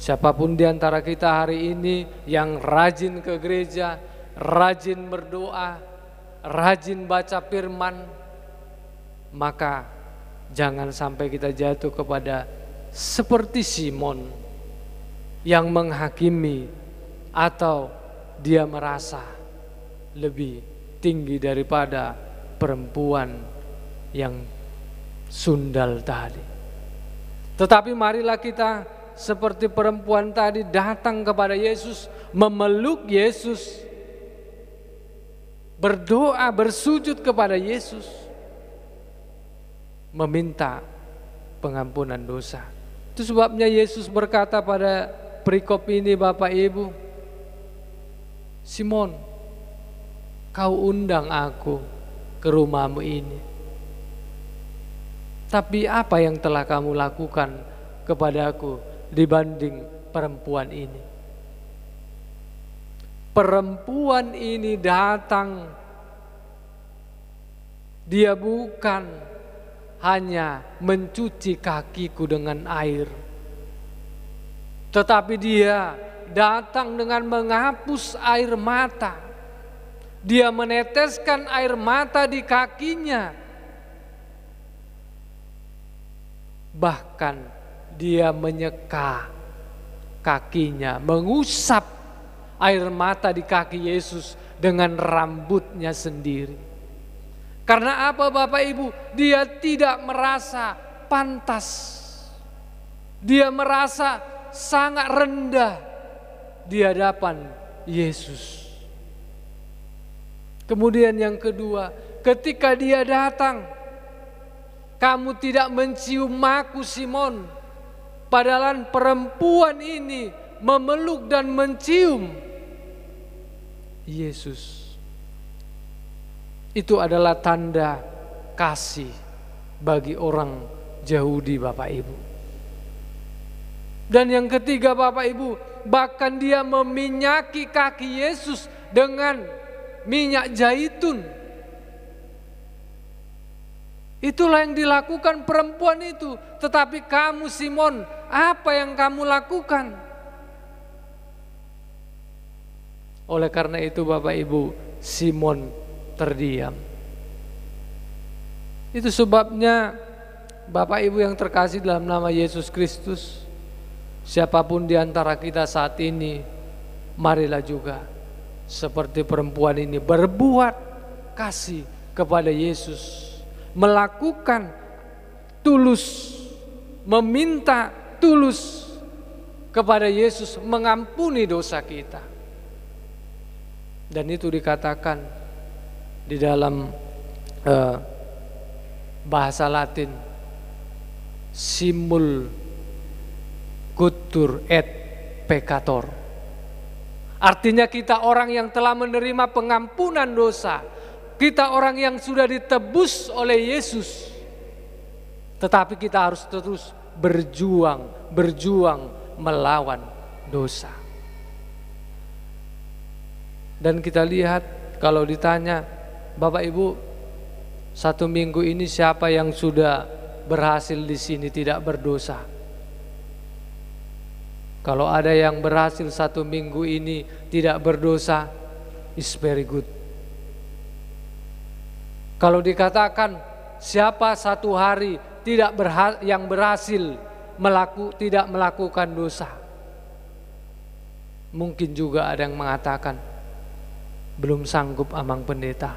Siapapun di antara kita hari ini yang rajin ke gereja, rajin berdoa, rajin baca firman, maka jangan sampai kita jatuh kepada seperti Simon yang menghakimi atau dia merasa lebih tinggi daripada perempuan yang sundal tadi. Tetapi marilah kita seperti perempuan tadi datang kepada Yesus, memeluk Yesus, berdoa, bersujud kepada Yesus, meminta pengampunan dosa. Itu sebabnya Yesus berkata pada perikop ini, Bapak Ibu, Simon, kau undang aku ke rumahmu ini, tapi apa yang telah kamu lakukan kepadaku dibanding perempuan ini? Perempuan ini datang, dia bukan hanya mencuci kakiku dengan air, tetapi dia datang dengan menghapus air mata. Dia meneteskan air mata di kakinya. Bahkan dia menyeka kakinya, mengusap air mata di kaki Yesus dengan rambutnya sendiri. Karena apa Bapak Ibu? Dia tidak merasa pantas. Dia merasa sangat rendah di hadapan Yesus. Kemudian yang kedua, ketika dia datang, kamu tidak mencium aku Simon, padahal perempuan ini memeluk dan mencium Yesus. Itu adalah tanda kasih bagi orang Yahudi Bapak Ibu. Dan yang ketiga Bapak Ibu, bahkan dia meminyaki kaki Yesus dengan minyak zaitun. Itulah yang dilakukan perempuan itu. Tetapi kamu Simon, apa yang kamu lakukan? Oleh karena itu Bapak Ibu, Simon terdiam. Itu sebabnya Bapak Ibu yang terkasih dalam nama Yesus Kristus, siapapun di antara kita saat ini, marilah juga seperti perempuan ini berbuat kasih kepada Yesus, melakukan tulus, meminta tulus kepada Yesus mengampuni dosa kita. Dan itu dikatakan di dalam bahasa Latin, simul cultur et peccator. Artinya kita orang yang telah menerima pengampunan dosa, kita orang yang sudah ditebus oleh Yesus, tetapi kita harus terus berjuang melawan dosa. Dan kita lihat kalau ditanya, Bapak Ibu, 1 minggu ini siapa yang sudah berhasil di sini tidak berdosa? Kalau ada yang berhasil 1 minggu ini tidak berdosa, is very good. Kalau dikatakan siapa 1 hari yang berhasil tidak melakukan dosa, mungkin juga ada yang mengatakan belum sanggup amang pendeta.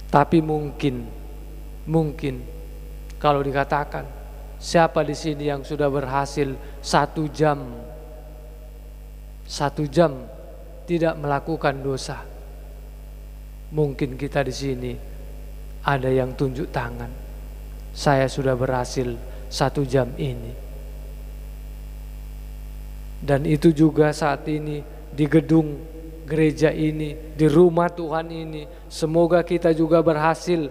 Tapi mungkin kalau dikatakan siapa di sini yang sudah berhasil 1 jam tidak melakukan dosa, mungkin kita di sini ada yang tunjuk tangan, saya sudah berhasil 1 jam ini. Dan itu juga saat ini di gedung gereja ini, di rumah Tuhan ini, semoga kita juga berhasil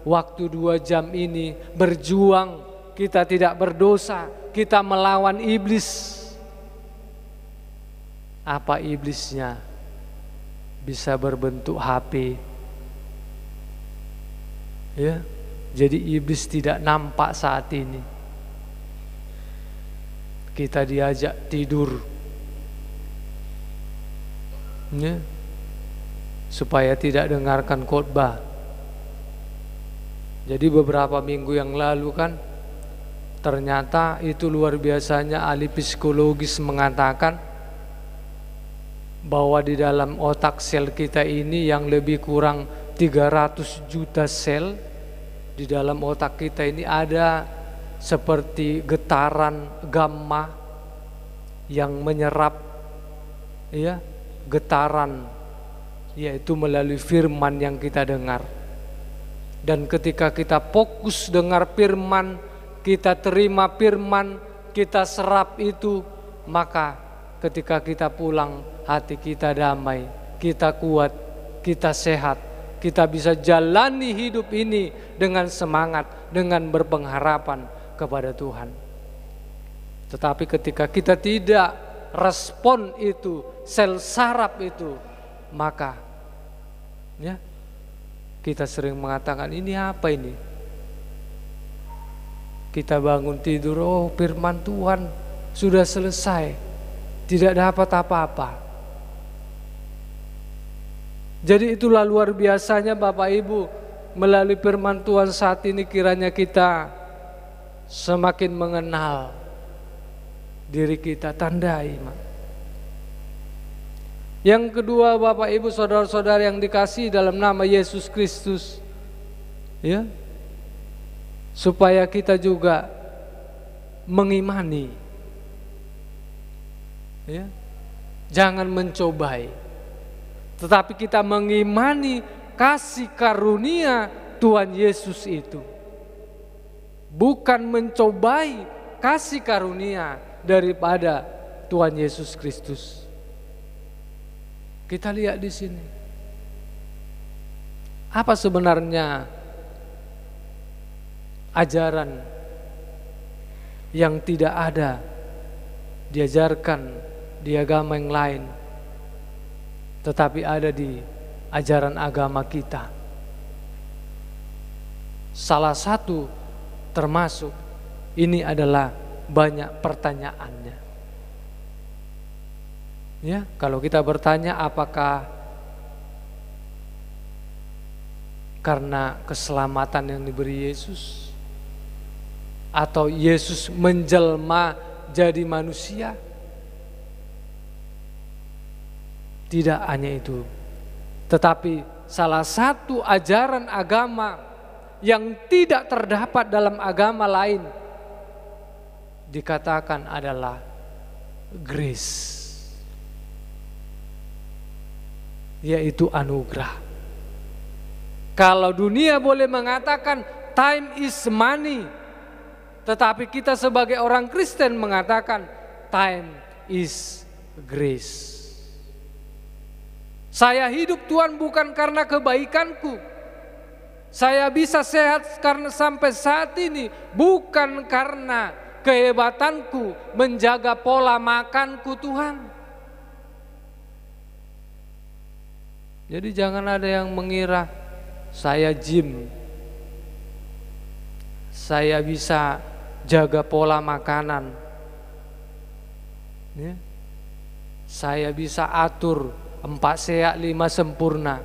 waktu 2 jam ini berjuang. Kita tidak berdosa, kita melawan iblis. Apa iblisnya? Bisa berbentuk HP. Ya, jadi iblis tidak nampak saat ini. kita diajak tidur, ya, supaya tidak dengarkan khotbah. Jadi beberapa minggu yang lalu kan, ternyata itu luar biasanya ahli psikologis mengatakan bahwa di dalam otak sel kita ini yang lebih kurang 300 juta sel di dalam otak kita ini ada seperti getaran gamma yang menyerap, ya, getaran, yaitu melalui firman yang kita dengar. Dan ketika kita fokus dengar firman, kita terima firman, kita serap itu, maka ketika kita pulang hati kita damai, kita kuat, kita sehat, kita bisa jalani hidup ini dengan semangat, dengan berpengharapan kepada Tuhan. Tetapi ketika kita tidak respon itu, sel saraf itu, maka ya, kita sering mengatakan, ini apa ini? Kita bangun tidur, oh firman Tuhan sudah selesai, tidak dapat apa-apa. Jadi itulah luar biasanya Bapak Ibu, melalui firman Tuhan saat ini kiranya kita semakin mengenal diri kita, tandai. Yang kedua Bapak Ibu saudara-saudara yang dikasihi dalam nama Yesus Kristus, ya, supaya kita juga mengimani, ya, jangan mencobai, tetapi kita mengimani kasih karunia Tuhan Yesus itu, bukan mencobai kasih karunia daripada Tuhan Yesus Kristus. Kita lihat di sini, apa sebenarnya ajaran yang tidak ada diajarkan di agama yang lain, tetapi ada di ajaran agama kita. Salah satu termasuk ini adalah banyak pertanyaannya. Ya, kalau kita bertanya apakah karena keselamatan yang diberi Yesus, atau Yesus menjelma jadi manusia? Tidak hanya itu, tetapi salah satu ajaran agama yang tidak terdapat dalam agama lain dikatakan adalah grace, yaitu anugerah. Kalau dunia boleh mengatakan time is money, tetapi kita sebagai orang Kristen mengatakan time is grace. Saya hidup Tuhan bukan karena kebaikanku. Saya bisa sehat karena sampai saat ini bukan karena kehebatanku menjaga pola makanku Tuhan. Jadi jangan ada yang mengira saya gym, saya bisa jaga pola makanan, ya, saya bisa atur 4 sehat 5 sempurna,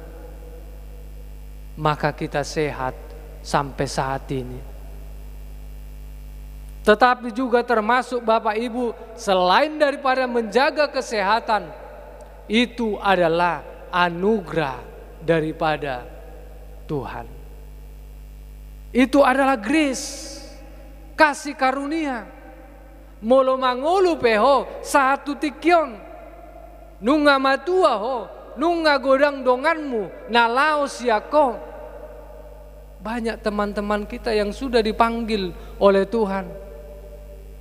maka kita sehat sampai saat ini. Tetapi juga termasuk Bapak Ibu, selain daripada menjaga kesehatan, itu adalah anugerah daripada Tuhan. Itu adalah grace, kasih karunia. Molo mangulu peho satu tikyon, nunga matua ho, nunga godang donganmu, nalao siako. Banyak teman-teman kita yang sudah dipanggil oleh Tuhan,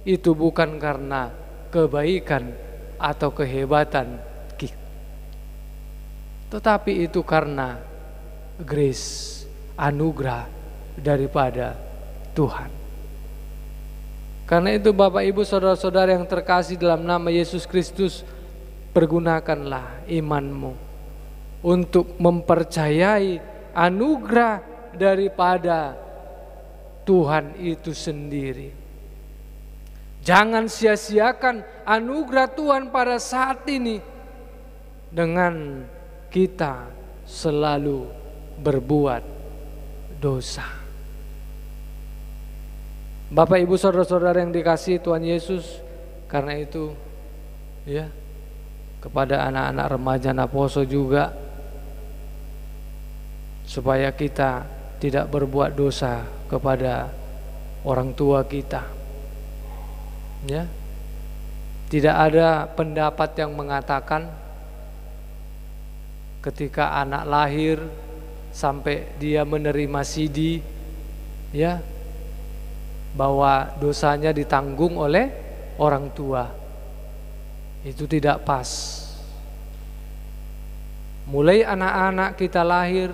itu bukan karena kebaikan atau kehebatan kita, tetapi itu karena grace, anugerah daripada Tuhan. Karena itu Bapak Ibu saudara-saudara yang terkasih dalam nama Yesus Kristus, pergunakanlah imanmu untuk mempercayai anugerah daripada Tuhan itu sendiri. Jangan sia-siakan anugerah Tuhan pada saat ini dengan kita selalu berbuat dosa. Bapak Ibu saudara-saudara yang dikasihi Tuhan Yesus, karena itu ya, kepada anak-anak remaja Naposo juga, supaya kita tidak berbuat dosa kepada orang tua kita. Ya. Tidak ada pendapat yang mengatakan ketika anak lahir sampai dia menerima CD, ya, bahwa dosanya ditanggung oleh orang tua. Itu tidak pas. Mulai anak-anak kita lahir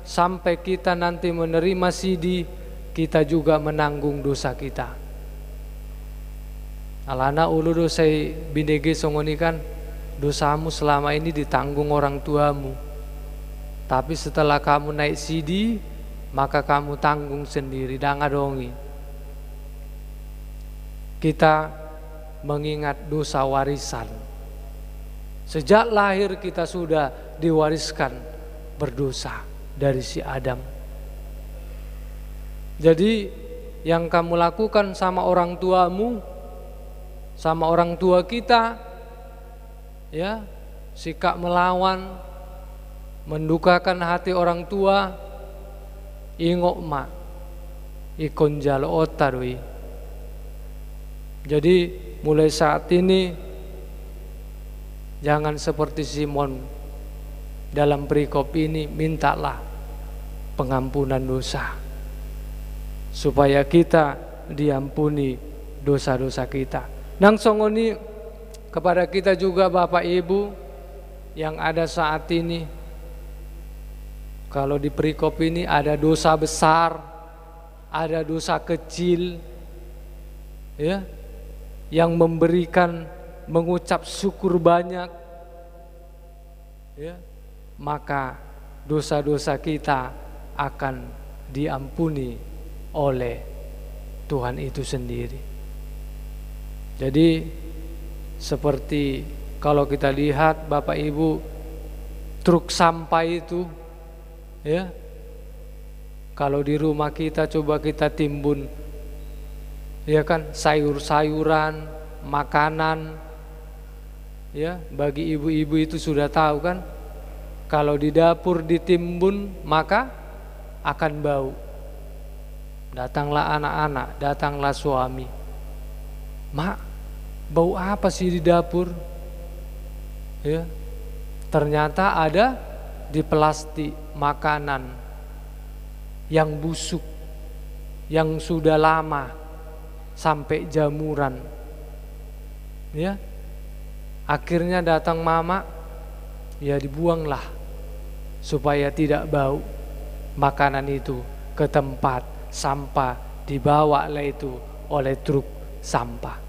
sampai kita nanti menerima CD, kita juga menanggung dosa kita. Alana ulu dosai bindege songonikan, dosamu selama ini ditanggung orang tuamu. Tapi setelah kamu naik CD, maka kamu tanggung sendiri, dangadongi. Kita mengingat dosa warisan. Sejak lahir kita sudah diwariskan berdosa dari si Adam. Jadi yang kamu lakukan sama orang tuamu, sama orang tua kita, ya, sikap melawan, mendukakan hati orang tua, ingok ma, ikon jalo otarui. Jadi mulai saat ini jangan seperti Simon dalam perikop ini, mintalah pengampunan dosa supaya kita diampuni dosa-dosa kita. Nang songoni kepada kita juga Bapak Ibu yang ada saat ini, kalau di perikop ini ada dosa besar, ada dosa kecil, ya, yang memberikan mengucap syukur banyak, ya, maka dosa-dosa kita akan diampuni oleh Tuhan itu sendiri. Jadi seperti kalau kita lihat Bapak Ibu, truk sampah itu, ya, kalau di rumah kita coba kita timbun, ya kan, sayur-sayuran, makanan, ya, bagi ibu-ibu itu sudah tahu kan, kalau di dapur ditimbun maka akan bau. Datanglah anak-anak, datanglah suami, mak, bau apa sih di dapur? Ya, ternyata ada di plastik makanan yang busuk, yang sudah lama sampai jamuran. Ya, akhirnya datang mama, ya dibuanglah supaya tidak bau makanan itu ke tempat sampah, dibawalah itu oleh truk sampah.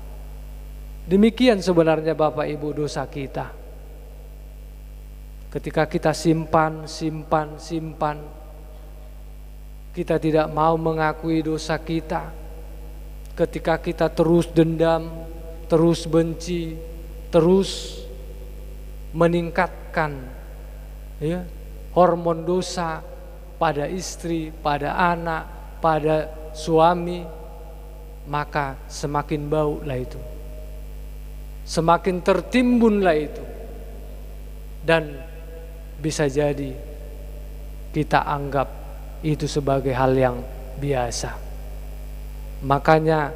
Demikian sebenarnya Bapak Ibu dosa kita. Ketika kita simpan, kita tidak mau mengakui dosa kita. Ketika kita terus dendam, terus benci, terus meningkatkan, ya, hormon dosa pada istri, pada anak, pada suami, maka semakin bau lah itu, semakin tertimbun lah itu, dan bisa jadi kita anggap itu sebagai hal yang biasa. Makanya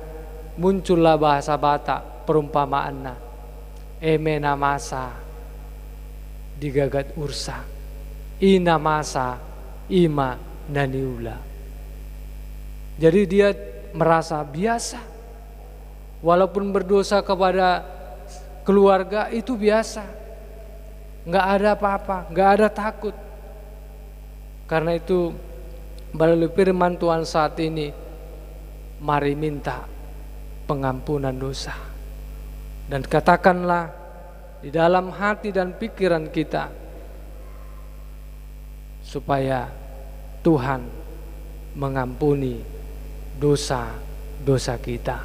muncullah bahasa Batak perumpamaanna, emena masa digagat ursa, ina masa ima naniula. Jadi dia merasa biasa, walaupun berdosa kepada keluarga itu biasa, nggak ada apa-apa, nggak ada takut. Karena itu melalui firman Tuhan saat ini, mari minta pengampunan dosa dan katakanlah di dalam hati dan pikiran kita supaya Tuhan mengampuni dosa-dosa kita.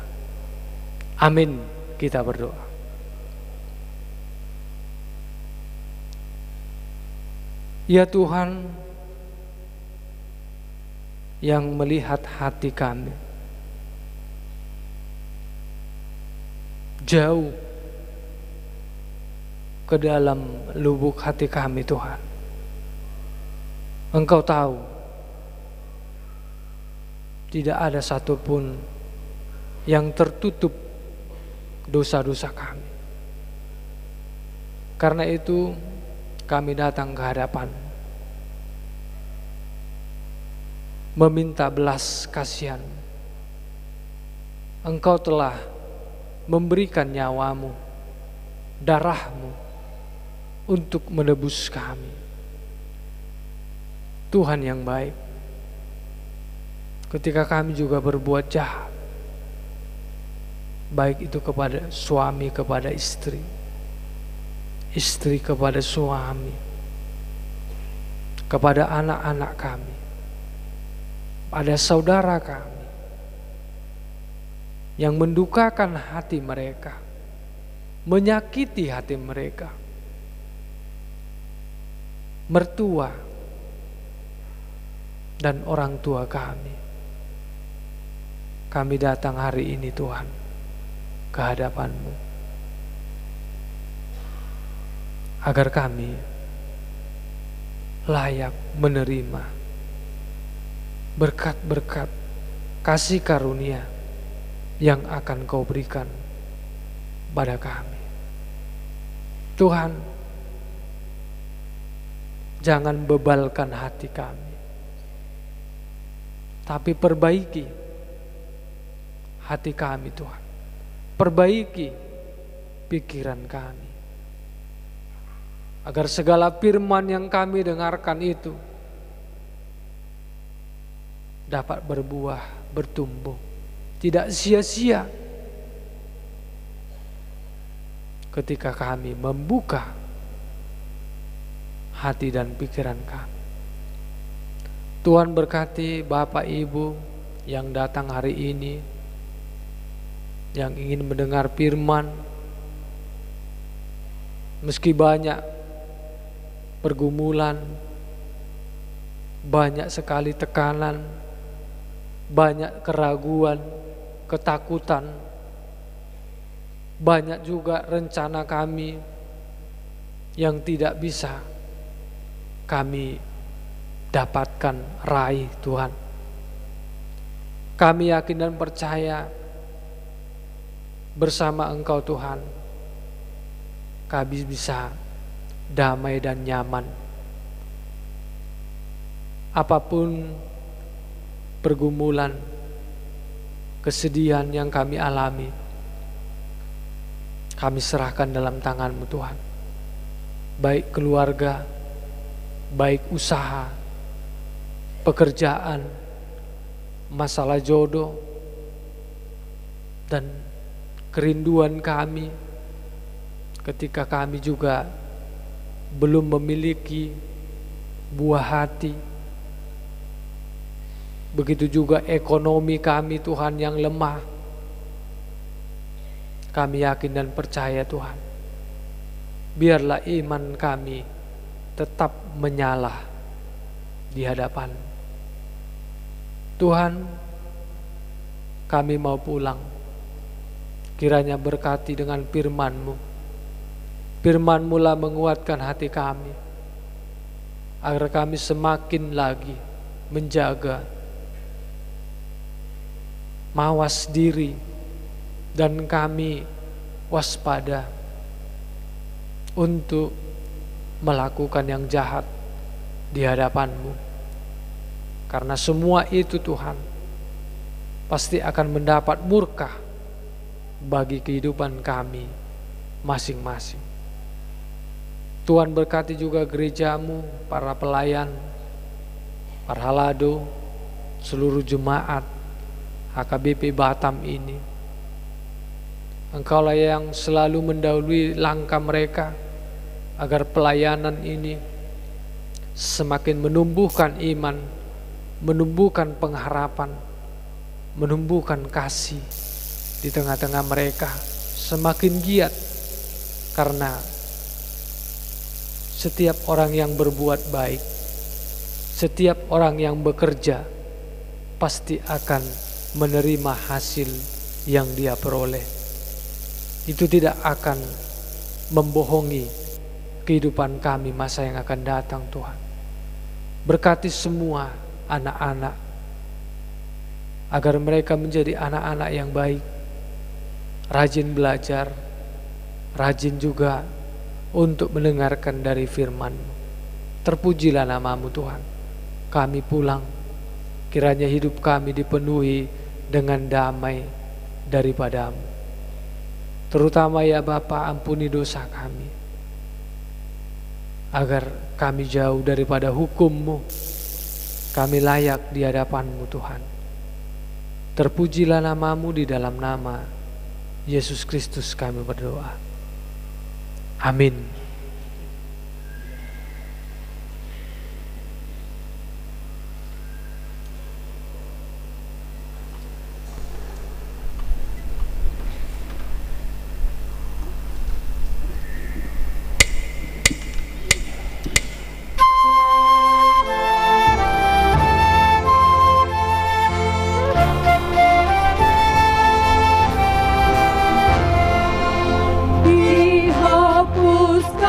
Amin. Kita berdoa. Ya Tuhan yang melihat hati kami jauh ke dalam lubuk hati kami, Tuhan. Engkau tahu tidak ada satupun yang tertutup dosa-dosa kami. Karena itu kami datang ke hadapan meminta belas kasihan. Engkau telah memberikan nyawamu, darahmu untuk menebus kami. Tuhan yang baik, ketika kami juga berbuat jahat, baik itu kepada suami kepada istri, istri kepada suami, kepada anak-anak kami, pada saudara kami, yang mendukakan hati mereka, menyakiti hati mereka, mertua dan orang tua kami. Kami datang hari ini, Tuhan, ke hadapan-Mu, agar kami layak menerima berkat-berkat kasih karunia yang akan Kau berikan pada kami. Tuhan, jangan bebalkan hati kami, tapi perbaiki hati kami, Tuhan. Perbaiki pikiran kami, agar segala firman yang kami dengarkan itu dapat berbuah, bertumbuh, tidak sia-sia ketika kami membuka hati dan pikiran kami. Tuhan berkati Bapak Ibu yang datang hari ini, yang ingin mendengar firman, meski banyak pergumulan, banyak sekali tekanan, banyak keraguan, ketakutan, banyak juga rencana kami yang tidak bisa kami dapatkan, raih, Tuhan. Kami yakin dan percaya bersama Engkau, Tuhan, kami bisa damai dan nyaman. Apapun pergumulan, kesedihan yang kami alami, kami serahkan dalam tangan-Mu, Tuhan. Baik keluarga, baik usaha, pekerjaan, masalah jodoh, dan kerinduan kami ketika kami juga belum memiliki buah hati. Begitu juga ekonomi kami, Tuhan, yang lemah. Kami yakin dan percaya, Tuhan, biarlah iman kami tetap menyala di hadapan Tuhan. Kami mau pulang, kiranya berkati dengan firman-Mu. Firman-Mu lah menguatkan hati kami, agar kami semakin lagi menjaga, mawas diri, dan kami waspada untuk melakukan yang jahat di hadapan-Mu. Karena semua itu, Tuhan, pasti akan mendapat murka bagi kehidupan kami masing-masing. Tuhan berkati juga gereja-Mu, para pelayan, para halado, seluruh jemaat HKBP Batam ini. Engkaulah yang selalu mendahului langkah mereka, agar pelayanan ini semakin menumbuhkan iman, menumbuhkan pengharapan, menumbuhkan kasih di di tengah-tengah mereka semakin giat, karena setiap orang yang berbuat baik, setiap orang yang bekerja pasti akan menerima hasil yang dia peroleh. Itu tidak akan membohongi kehidupan kami masa yang akan datang, Tuhan. Berkati semua anak-anak agar mereka menjadi anak-anak yang baik, rajin belajar, rajin juga untuk mendengarkan dari firman-Mu. Terpujilah nama-Mu, Tuhan. Kami pulang, kiranya hidup kami dipenuhi dengan damai daripada-Mu. Terutama ya Bapa, ampuni dosa kami, agar kami jauh daripada hukum-Mu, kami layak di hadapan-Mu, Tuhan. Terpujilah nama-Mu, di dalam nama Yesus Kristus kami berdoa. Amin. Dihapuskan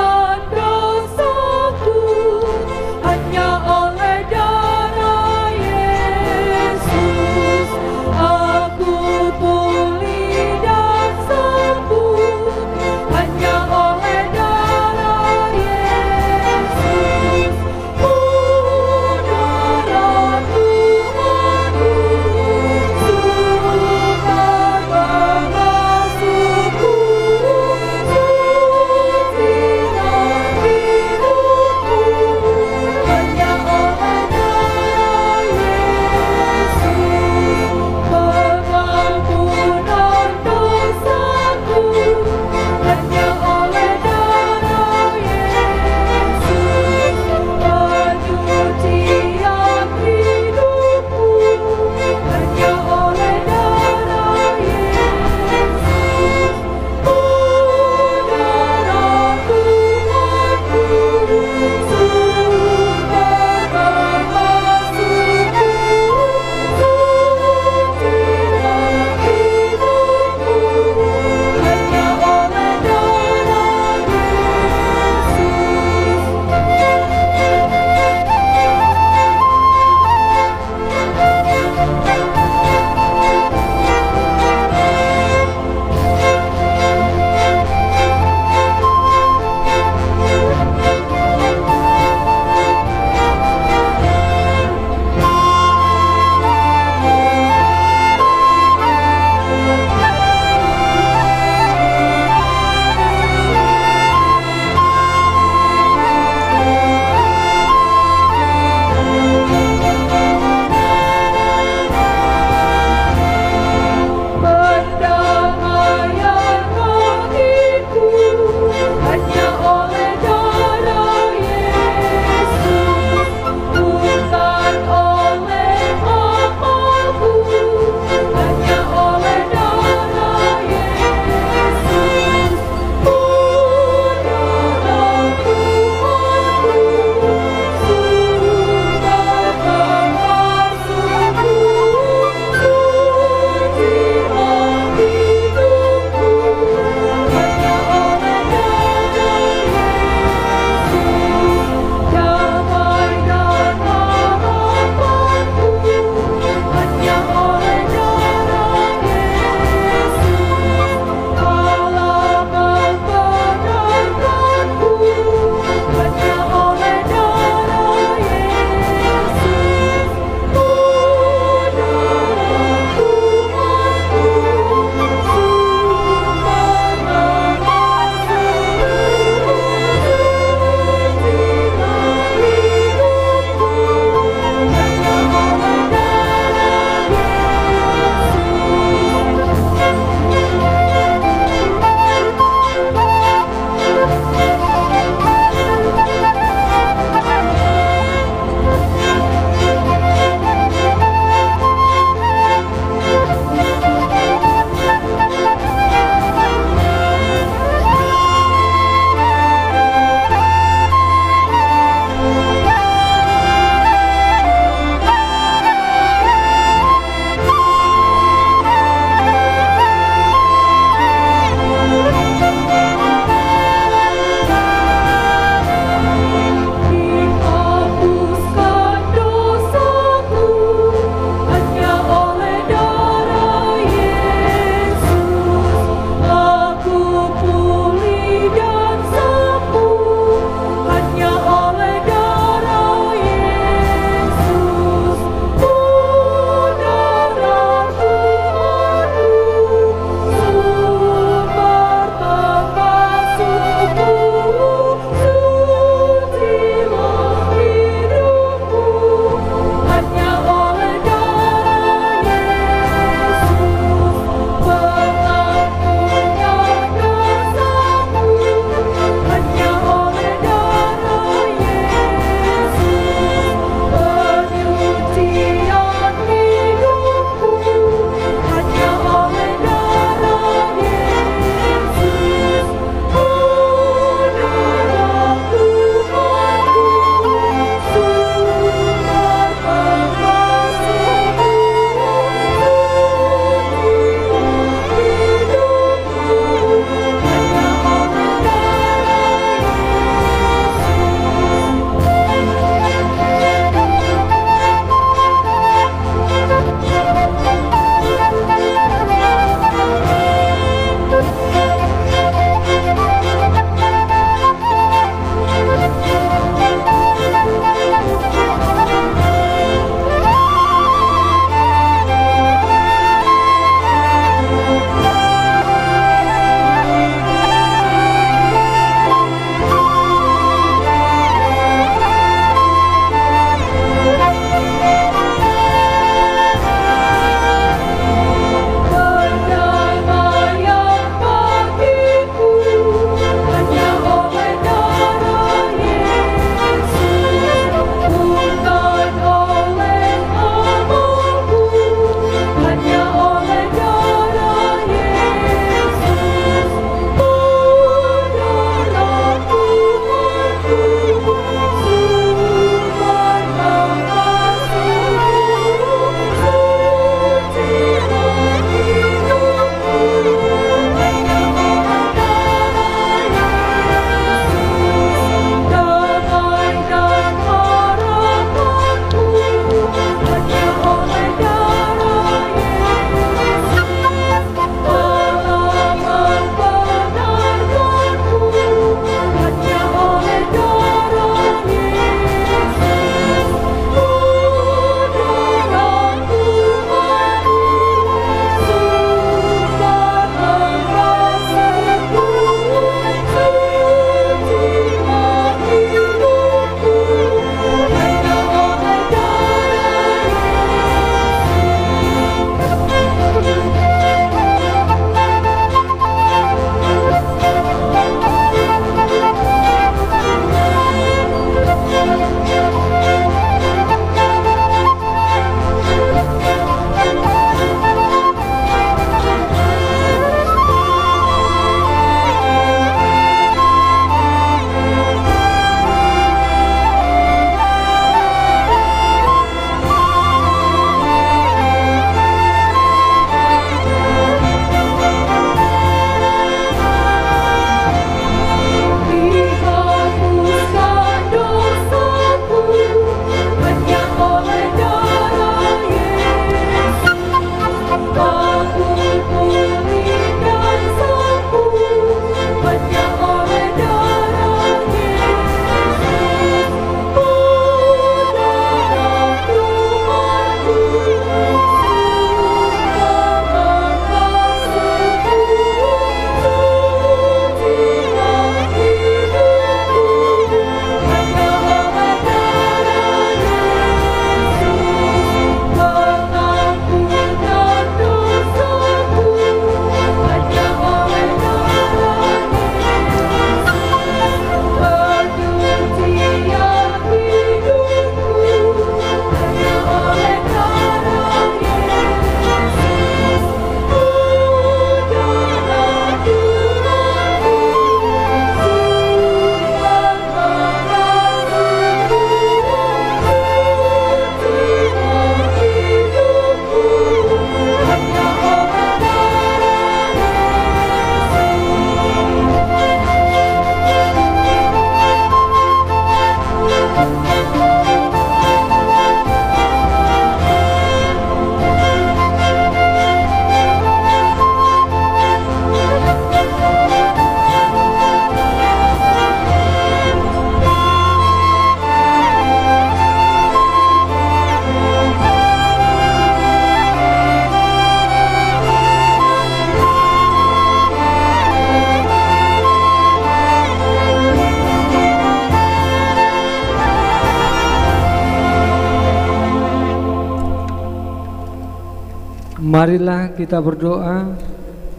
Marilah kita berdoa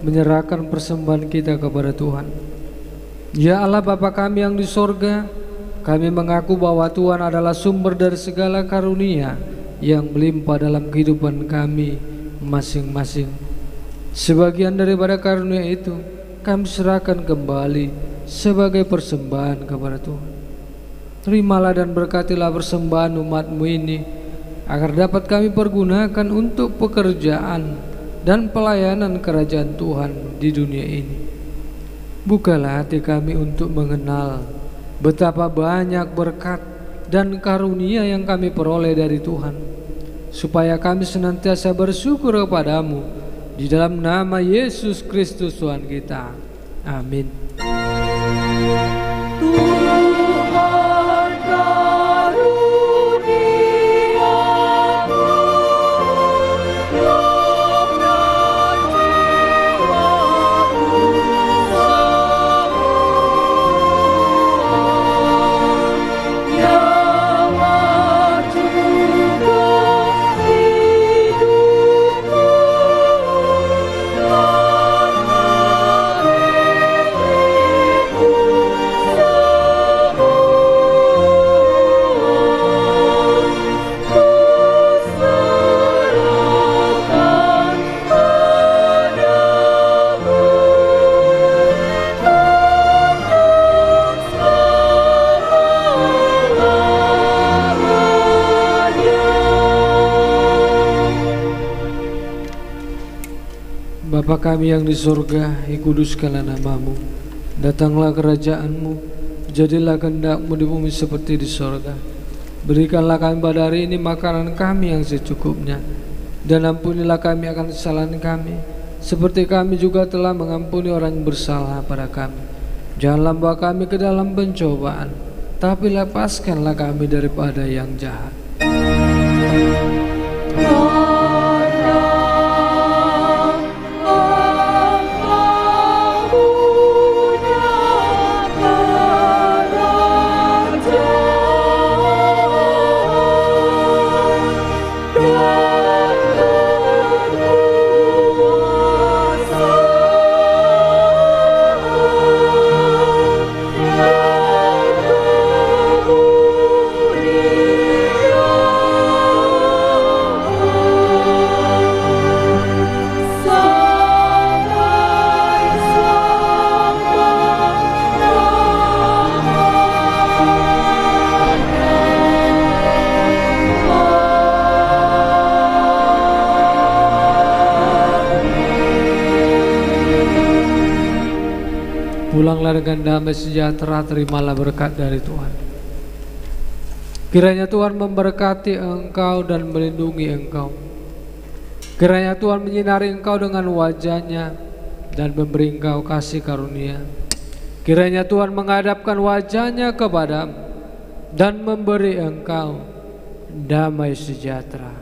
menyerahkan persembahan kita kepada Tuhan. Ya Allah Bapa kami yang di sorga, kami mengaku bahwa Tuhan adalah sumber dari segala karunia yang melimpah dalam kehidupan kami masing-masing. Sebagian daripada karunia itu kami serahkan kembali sebagai persembahan kepada Tuhan. Terimalah dan berkatilah persembahan umat-Mu ini, agar dapat kami pergunakan untuk pekerjaan dan pelayanan kerajaan Tuhan di dunia ini. Bukalah hati kami untuk mengenal betapa banyak berkat dan karunia yang kami peroleh dari Tuhan, supaya kami senantiasa bersyukur kepadamu di dalam nama Yesus Kristus Tuhan kita. Amin. Tuhan karuniamu, roh dan jiwaku semua yang menjunjung hidupku dan menerimku Bapa kami yang di surga, dikuduskanlah namamu, datanglah kerajaanmu, jadilah kehendak-Mu di bumi seperti di surga. Berikanlah kami pada hari ini makanan kami yang secukupnya, dan ampunilah kami akan kesalahan kami, seperti kami juga telah mengampuni orang yang bersalah pada kami. Janganlah bawa kami ke dalam pencobaan, tapi lepaskanlah kami daripada yang jahat. Pulanglah dengan damai sejahtera, terimalah berkat dari Tuhan. Kiranya Tuhan memberkati engkau dan melindungi engkau. Kiranya Tuhan menyinari engkau dengan wajah-Nya dan memberi engkau kasih karunia. Kiranya Tuhan menghadapkan wajah-Nya kepadamu dan memberi engkau damai sejahtera.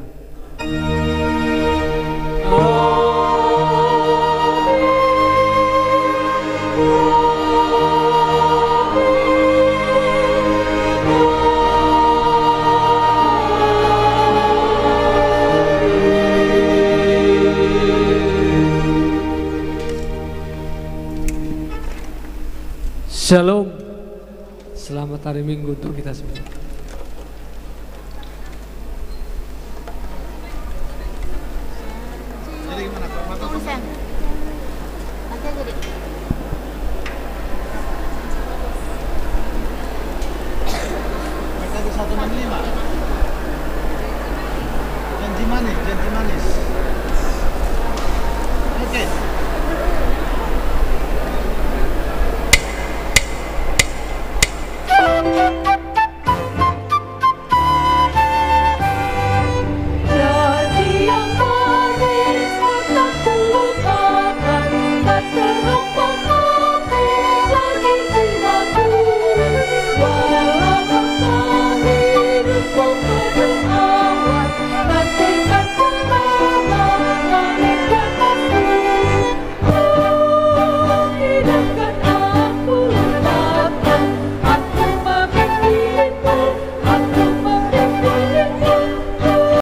Shalom. Selamat hari Minggu untuk kita semua. Jadi gimana? Tunggu Sen. Nanti aja deh. Tadi 165. Janji manis, janji manis.